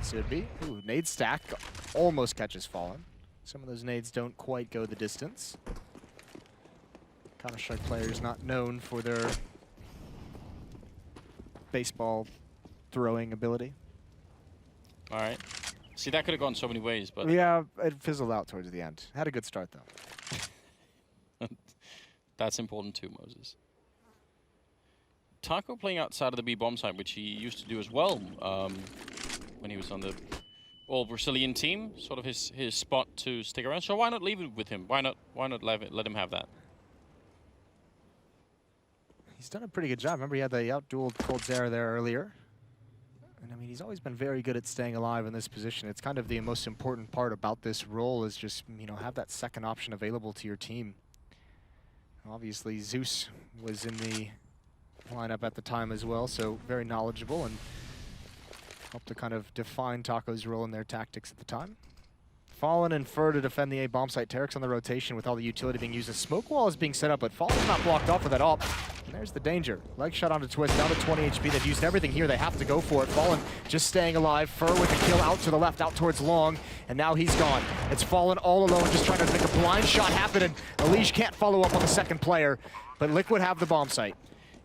Should be. Ooh, nade stack almost catches Fallen. Some of those nades don't quite go the distance. Counter-Strike players not known for their baseball throwing ability. All right. See, that could have gone so many ways, but... Yeah, it fizzled out towards the end. Had a good start, though. That's important too, Moses. Taco playing outside of the B bomb site, which he used to do as well when he was on the all-Brazilian team. Sort of his spot to stick around. So why not leave it with him? Why not let him have that? He's done a pretty good job. Remember, he had the out-dueled coldzera there earlier. And I mean, he's always been very good at staying alive in this position. It's kind of the most important part about this role is just, you know, have that second option available to your team. Obviously, Zeus was in the lineup at the time as well, so very knowledgeable and helped to kind of define Taco's role in their tactics at the time. Fallen and Fur to defend the A bomb site. Tarek's on the rotation with all the utility being used. A smoke wall is being set up, but Fallen's not blocked off with that op. And there's the danger. Leg shot onto Twist, down to 20 HP. They've used everything here. They have to go for it. Fallen just staying alive. Fur with the kill out to the left, out towards long. And now he's gone. It's Fallen all alone, just trying to make a blind shot happen. And ELEAGUE can't follow up on the second player. But Liquid have the bomb site.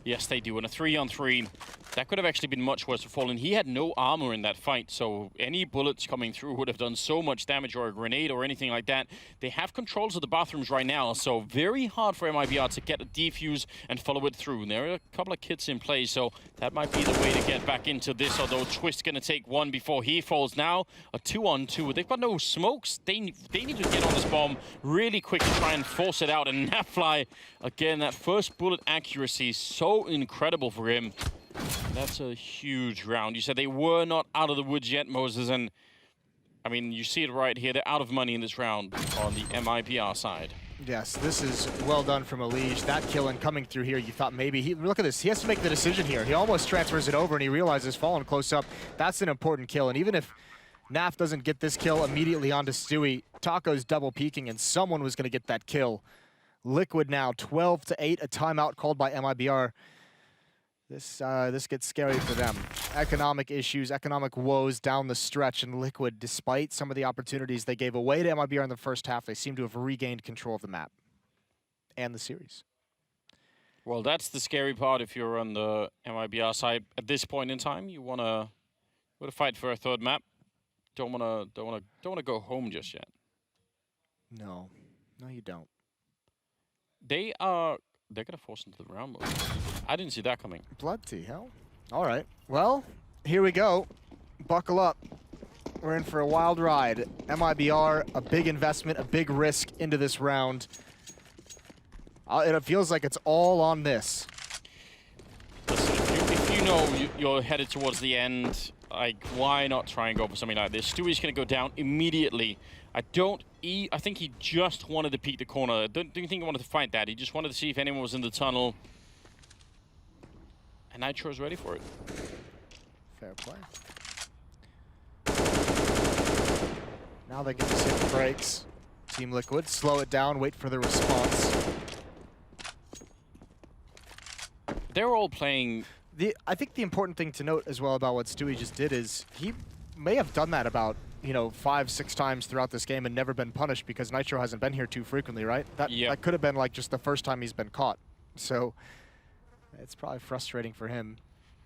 Yes, they do. In a 3-on-3, that could have actually been much worse for Fallen. He had no armor in that fight, so any bullets coming through would have done so much damage, or a grenade or anything like that. They have controls of the bathrooms right now, so very hard for MiBR to get a defuse and follow it through. There are a couple of kits in play, so that might be the way to get back into this, although Twist going to take one before he falls. Now, a 2-on-2. They've got no smokes. They need to get on this bomb really quick to try and force it out. And Napfly, again, that first bullet accuracy is so incredible for him. That's a huge round. You said they were not out of the woods yet, Moses, and I mean, you see it right here. They're out of money in this round on the MiBR side. Yes, this is well done from ELEAGUE. That kill and coming through here, you thought maybe look at this. He has to make the decision here. He almost transfers it over, and he realizes Fallen close up. That's an important kill, and even if Naf doesn't get this kill immediately onto Stewie, Taco's double peeking, and someone was going to get that kill. Liquid now 12-8, a timeout called by MiBR. This gets scary for them. Economic issues, economic woes down the stretch, and Liquid, despite some of the opportunities they gave away to MiBR in the first half, they seem to have regained control of the map and the series. Well, that's the scary part if you're on the MiBR side at this point in time. You wanna fight for a third map. Don't wanna go home just yet. No, you don't. They're gonna force into the round mode. I didn't see that coming. Bloody hell. All right. Well, here we go. Buckle up. We're in for a wild ride. MiBR, a big investment, a big risk into this round. It feels like it's all on this. Listen, if you know you're headed towards the end, like, why not try and go for something like this? Stewie's gonna go down immediately. I think he just wanted to peek the corner. I don't think he wanted to fight that. He just wanted to see if anyone was in the tunnel. And Nitro's ready for it. Fair play. Now they can just hit the brakes. Team Liquid, slow it down, wait for the response. They're all playing... I think the important thing to note as well about what Stewie just did is he may have done that about, you know, 5-6 times throughout this game and never been punished because Nitro hasn't been here too frequently, right? That could have been like just the first time he's been caught. So it's probably frustrating for him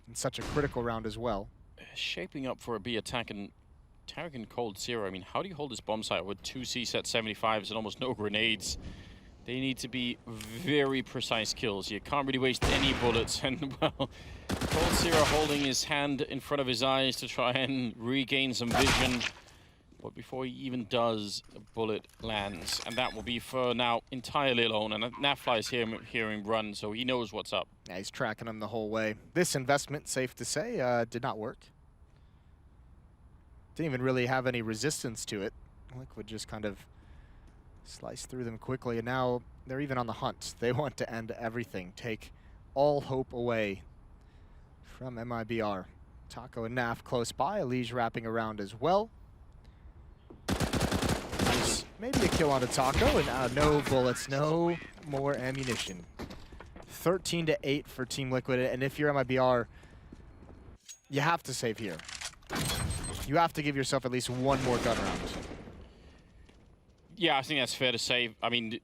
in such a critical round as well. Shaping up for a B attack, and Tarek and Cold Zero. I mean, how do you hold this bomb site with 2 C-set 75s and almost no grenades? They need to be very precise kills. You can't really waste any bullets. And, well, Cold Zero holding his hand in front of his eyes to try and regain some vision. But before he even does, a bullet lands. And that will be for now entirely alone. And Nafly is hearing run, so he knows what's up. Yeah, he's tracking him the whole way. This investment, safe to say, did not work. Didn't even really have any resistance to it. Liquid just kind of slice through them quickly, and now they're even on the hunt. They want to end everything, take all hope away from MiBR. Taco and Naf close by, ELEAGUE wrapping around as well. Nice. Maybe a kill onto Taco, and no bullets, no more ammunition. 13-8 for Team Liquid, and if you're MiBR, you have to save here. You have to give yourself at least one more gun round. Yeah, I think that's fair to say. I mean,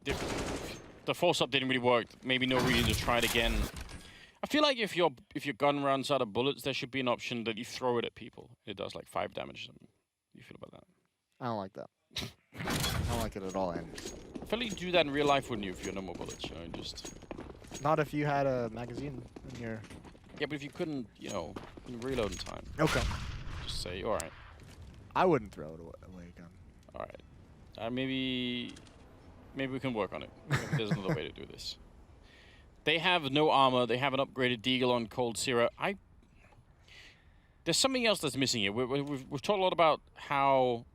the force-up didn't really work. Maybe no reason to try it again. I feel like if your gun runs out of bullets, there should be an option that you throw it at people. It does like 5 damage. How do you feel about that? I don't like that. I don't like it at all, and I feel like you'd do that in real life, wouldn't you, if you had no more bullets? You know, just... Not if you had a magazine in your... Yeah, but if you couldn't, you know, in reloading time. Okay. Just say, all right. I wouldn't throw it away gun. All right. Maybe we can work on it. Maybe there's another way to do this. They have no armor. They have an upgraded Deagle on Cold Zero. There's something else that's missing here. We've talked a lot about how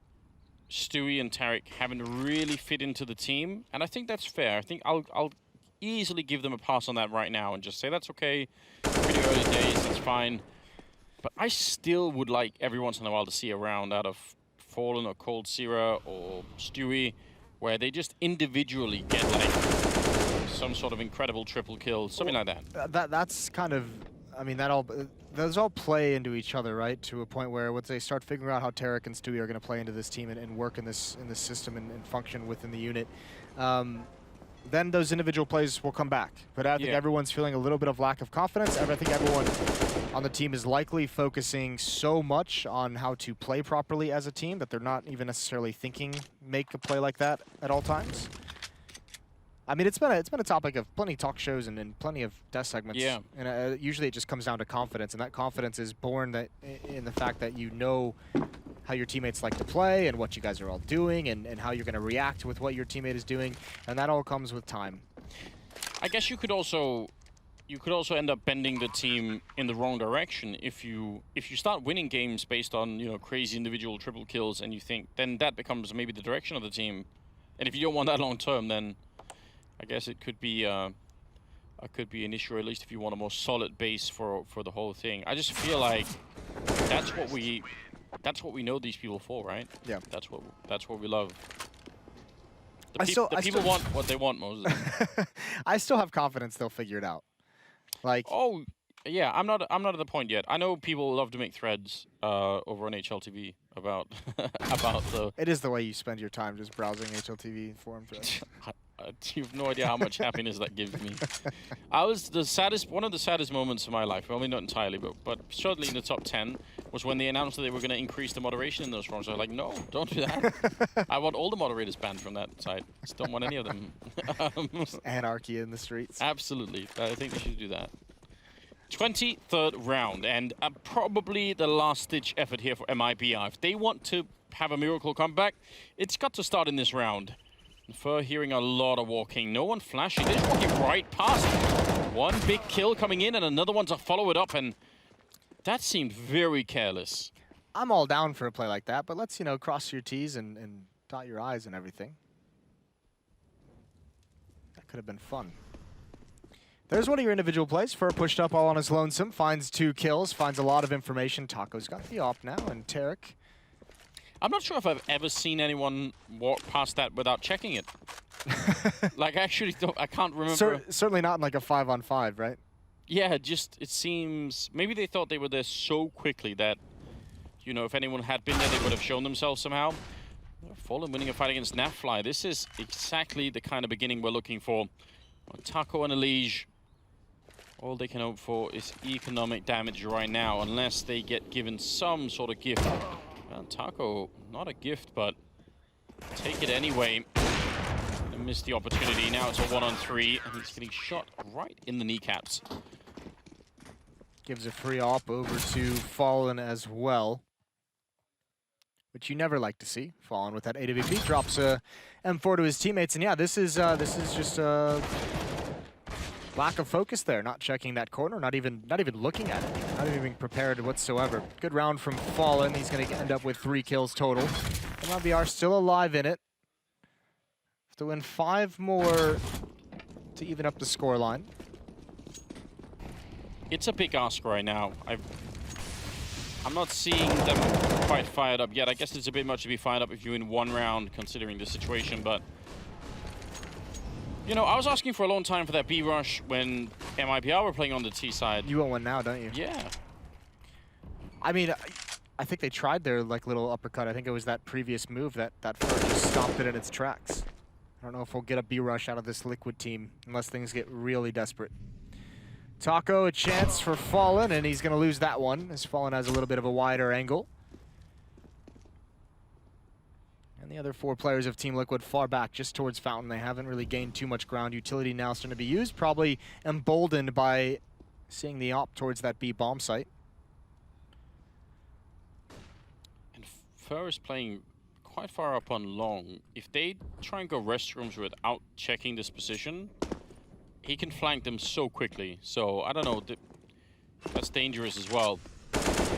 Stewie and Tarek haven't really fit into the team, and I think that's fair. I think I'll easily give them a pass on that right now and just say that's okay. Pretty early days, that's fine. But I still would like every once in a while to see a round out of Fallen or Cold Zero or Stewie where they just individually get like some sort of incredible triple kill, something like that. That's kind of, I mean, those all play into each other, right? To a point where once they start figuring out how Tarek and Stewie are going to play into this team and work in this system and function within the unit, then those individual plays will come back. But I think everyone's feeling a little bit of lack of confidence. I think everyone on the team is likely focusing so much on how to play properly as a team that they're not even necessarily thinking make a play like that at all times. I mean, it's been a topic of plenty of talk shows and plenty of desk segments. Yeah. And usually it just comes down to confidence, and that confidence is born in the fact that you know how your teammates like to play and what you guys are all doing and how you're going to react with what your teammate is doing, and that all comes with time. I guess you could also end up bending the team in the wrong direction if you start winning games based on, you know, crazy individual triple kills, and you think then that becomes maybe the direction of the team. And if you don't want that long term, then I guess it could be an issue, or at least if you want a more solid base for the whole thing. I just feel like that's what we know these people for, right? Yeah. That's what we love. The people want what they want most of the time. I still have confidence they'll figure it out. Like, oh yeah, I'm not at the point yet. I know people love to make threads over on HLTV about the. It is the way you spend your time, just browsing HLTV forum threads. You have no idea how much happiness that gives me. One of the saddest moments of my life, well, not entirely, but certainly in the top 10, was when they announced that they were going to increase the moderation in those forums. I was like, no, don't do that. I want all the moderators banned from that site. Just don't want any of them. Anarchy in the streets. Absolutely. I think they should do that. 23rd round, and probably the last-ditch effort here for MiBR. If they want to have a miracle comeback, it's got to start in this round. Fur hearing a lot of walking. No one flashing. They're just walking right past. One big kill coming in and another one to follow it up, and that seemed very careless. I'm all down for a play like that, but let's, you know, cross your T's and dot your I's and everything. That could have been fun. There's one of your individual plays. Fur pushed up all on his lonesome, finds 2 kills, finds a lot of information. Taco's got the op now, and Tarek I'm not sure if I've ever seen anyone walk past that without checking it. Like, I actually don't, I can't remember. Certainly not in like a 5-on-5, right? Yeah, just, it seems, maybe they thought they were there so quickly that, you know, if anyone had been there, they would have shown themselves somehow. Fallen winning a fight against Nafly. This is exactly the kind of beginning we're looking for. Taco and ELEAGUE, all they can hope for is economic damage right now, unless they get given some sort of gift. Well, Taco, not a gift, but take it anyway. And miss the opportunity. Now it's a 1-on-3, and he's getting shot right in the kneecaps. Gives a free op over to Fallen as well, which you never like to see. Fallen with that AWP drops a M4 to his teammates, and yeah, this is just a lack of focus there. Not checking that corner, not even looking at it, not even being prepared whatsoever. Good round from Fallen. He's going to end up with 3 kills total. MiBR still alive in it. Have to win 5 more to even up the scoreline. It's a big ask right now. I'm not seeing them quite fired up yet. I guess it's a bit much to be fired up if you win 1 round, considering the situation, but... You know, I was asking for a long time for that B rush when MiBR were playing on the T side. You want one now, don't you? Yeah. I mean, I think they tried their like little uppercut. I think it was that previous move that first just stopped it in its tracks. I don't know if we'll get a B rush out of this Liquid team unless things get really desperate. Taco, a chance for Fallen, and he's going to lose that one, as Fallen has a little bit of a wider angle. And the other 4 players of Team Liquid far back, just towards Fountain. They haven't really gained too much ground. Utility now starting to be used, probably emboldened by seeing the op towards that B bomb site. And Fur is playing quite far up on long. If they try and go restrooms without checking this position, he can flank them so quickly. So, I don't know, that's dangerous as well.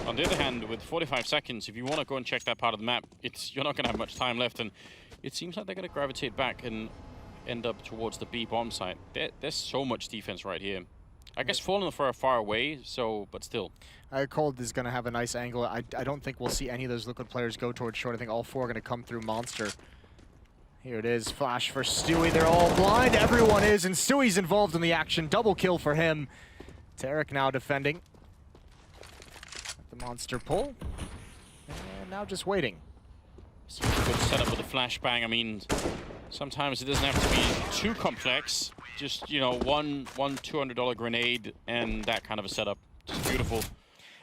On the other hand, with 45 seconds, if you want to go and check that part of the map, you're not going to have much time left, and it seems like they're going to gravitate back and end up towards the B bomb site. There's so much defense right here. I guess Fallen for far away, so, but still. Cold is going to have a nice angle. I don't think we'll see any of those Liquid players go towards short. I think all 4 are going to come through Monster. Here it is, flash for Stewie. They're all blind, everyone is, and Stewie's involved in the action. Double kill for him. Tarek now defending. The Monster pull. And now just waiting. Seems a good setup with a flashbang. I mean, sometimes it doesn't have to be too complex. Just, you know, one $200 grenade and that kind of a setup. Just beautiful.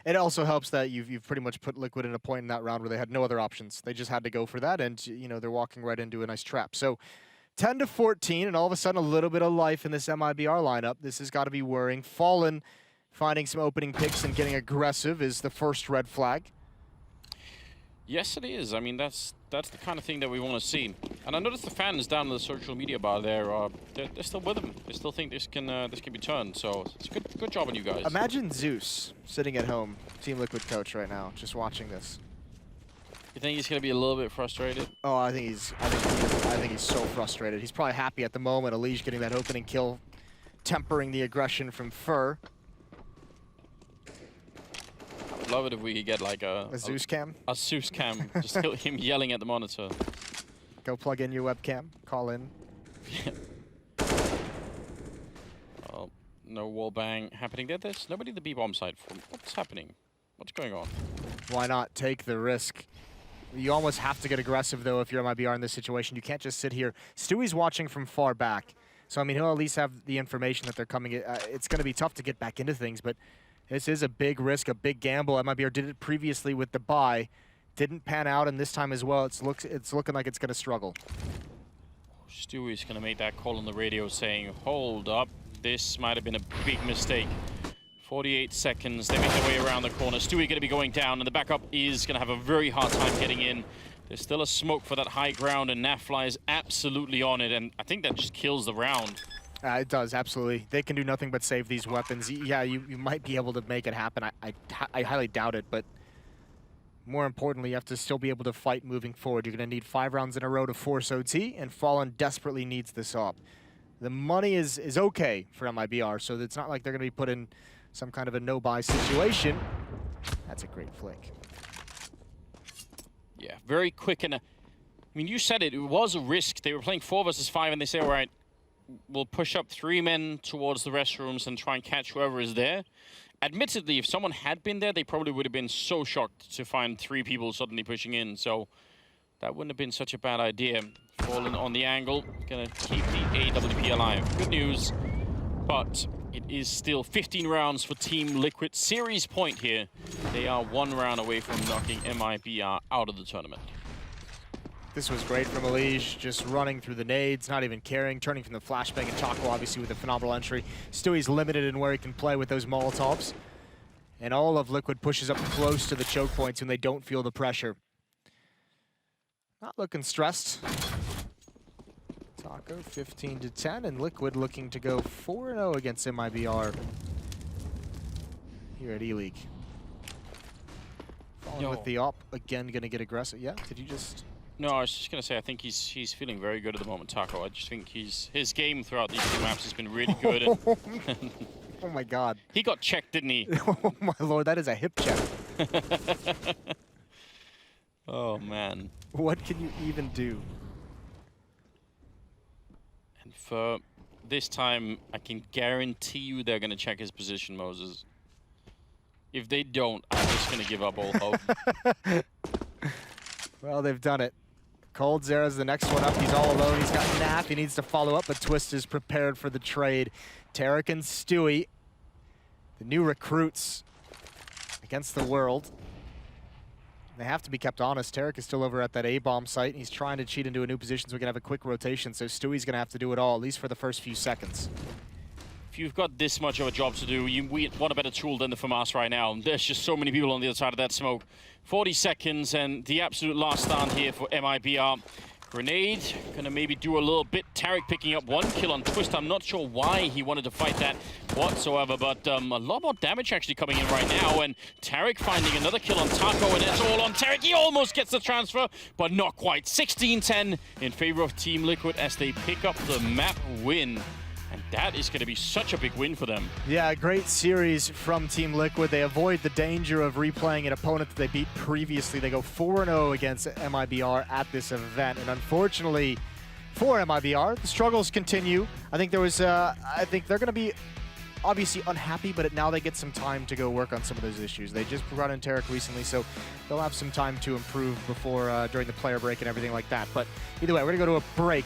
It also helps that you've pretty much put Liquid in a point in that round where they had no other options. They just had to go for that, and you know they're walking right into a nice trap. So 10-14, and all of a sudden a little bit of life in this MiBR lineup. This has got to be worrying. Fallen finding some opening picks and getting aggressive is the first red flag. Yes, it is. I mean, that's the kind of thing that we want to see. And I noticed the fans down in the social media bar there, they're still with them. They still think this can be turned. So it's a good job on you guys. Imagine Zeus sitting at home, Team Liquid coach right now, just watching this. You think he's gonna be a little bit frustrated? Oh, I think he's so frustrated. He's probably happy at the moment. ELEAGUE getting that opening kill, tempering the aggression from Fur. Love it if we could get like a Zeus cam? A Zeus cam. Just him yelling at the monitor. Go plug in your webcam, call in. Well, no wall bang happening there. There's nobody at the B bomb side. What's happening? What's going on? Why not take the risk? You almost have to get aggressive though if you're MiBR in this situation. You can't just sit here. Stewie's watching from far back. So I mean he'll at least have the information that they're coming. It's going to be tough to get back into things, but this is a big risk, a big gamble. MiBR did it previously with the buy. Didn't pan out, and this time as well, it's looking like it's going to struggle. Stewie's going to make that call on the radio saying, hold up, this might have been a big mistake. 48 seconds, they make their way around the corner. Stewie going to be going down, and the backup is going to have a very hard time getting in. There's still a smoke for that high ground, and Nafly is absolutely on it, and I think that just kills the round. It does, absolutely. They can do nothing but save these weapons. Yeah, you might be able to make it happen. I highly doubt it, but more importantly, you have to still be able to fight moving forward. You're going to need 5 rounds in a row to force OT, and Fallen desperately needs this up. The money is okay for MiBR, so it's not like they're going to be put in some kind of a no-buy situation. That's a great flick. Yeah, very quick. And I mean, you said it. It was a risk. They were playing 4 versus 5, and they say, all right, we'll push up 3 men towards the restrooms and try and catch whoever is there. Admittedly, if someone had been there, they probably would have been so shocked to find 3 people suddenly pushing in. So that wouldn't have been such a bad idea. Fallen on the angle, gonna keep the AWP alive. Good news, but it is still 15 rounds for Team Liquid. Series point here. They are 1 round away from knocking MiBR out of the tournament. This was great from ELEAGUE, just running through the nades, not even caring, turning from the flashbang, and Taco obviously with a phenomenal entry. Stewie's limited in where he can play with those Molotovs. And all of Liquid pushes up close to the choke points when they don't feel the pressure. Not looking stressed. Taco 15-10, and Liquid looking to go 4-0 against MiBR here at ELEAGUE. Falling with the op, again gonna get aggressive. Yeah, did you just... No, I was just going to say, I think he's feeling very good at the moment, Taco. I just think his game throughout these 2 maps has been really good. Oh my god. He got checked, didn't he? Oh my lord, that is a hip check. Oh, man. What can you even do? And for this time, I can guarantee you they're going to check his position, Moses. If they don't, I'm just going to give up all hope. Well, they've done it. Cold Zera's the next one up. He's all alone. He's got Nap. He needs to follow up, but Twist is prepared for the trade. Tarek and Stewie, the new recruits against the world. They have to be kept honest. Tarek is still over at that A-bomb site, and he's trying to cheat into a new position so we can have a quick rotation. So Stewie's going to have to do it all, at least for the first few seconds. If you've got this much of a job to do, what a better tool than the FAMAS right now. There's just so many people on the other side of that smoke. 40 seconds and the absolute last stand here for MiBR. Grenade, gonna maybe do a little bit. Tarek picking up 1 kill on Twist. I'm not sure why he wanted to fight that whatsoever, but a lot more damage actually coming in right now. And Tarek finding another kill on Taco, and it's all on Tarek. He almost gets the transfer, but not quite. 16-10 in favor of Team Liquid as they pick up the map win. And that is going to be such a big win for them. Yeah, great series from Team Liquid. They avoid the danger of replaying an opponent that they beat previously. They go 4-0 against MiBR at this event. And unfortunately for MiBR, the struggles continue. I think I think they're going to be obviously unhappy, but now they get some time to go work on some of those issues. They just brought in Tarek recently, so they'll have some time to improve before during the player break and everything like that. But either way, we're going to go to a break.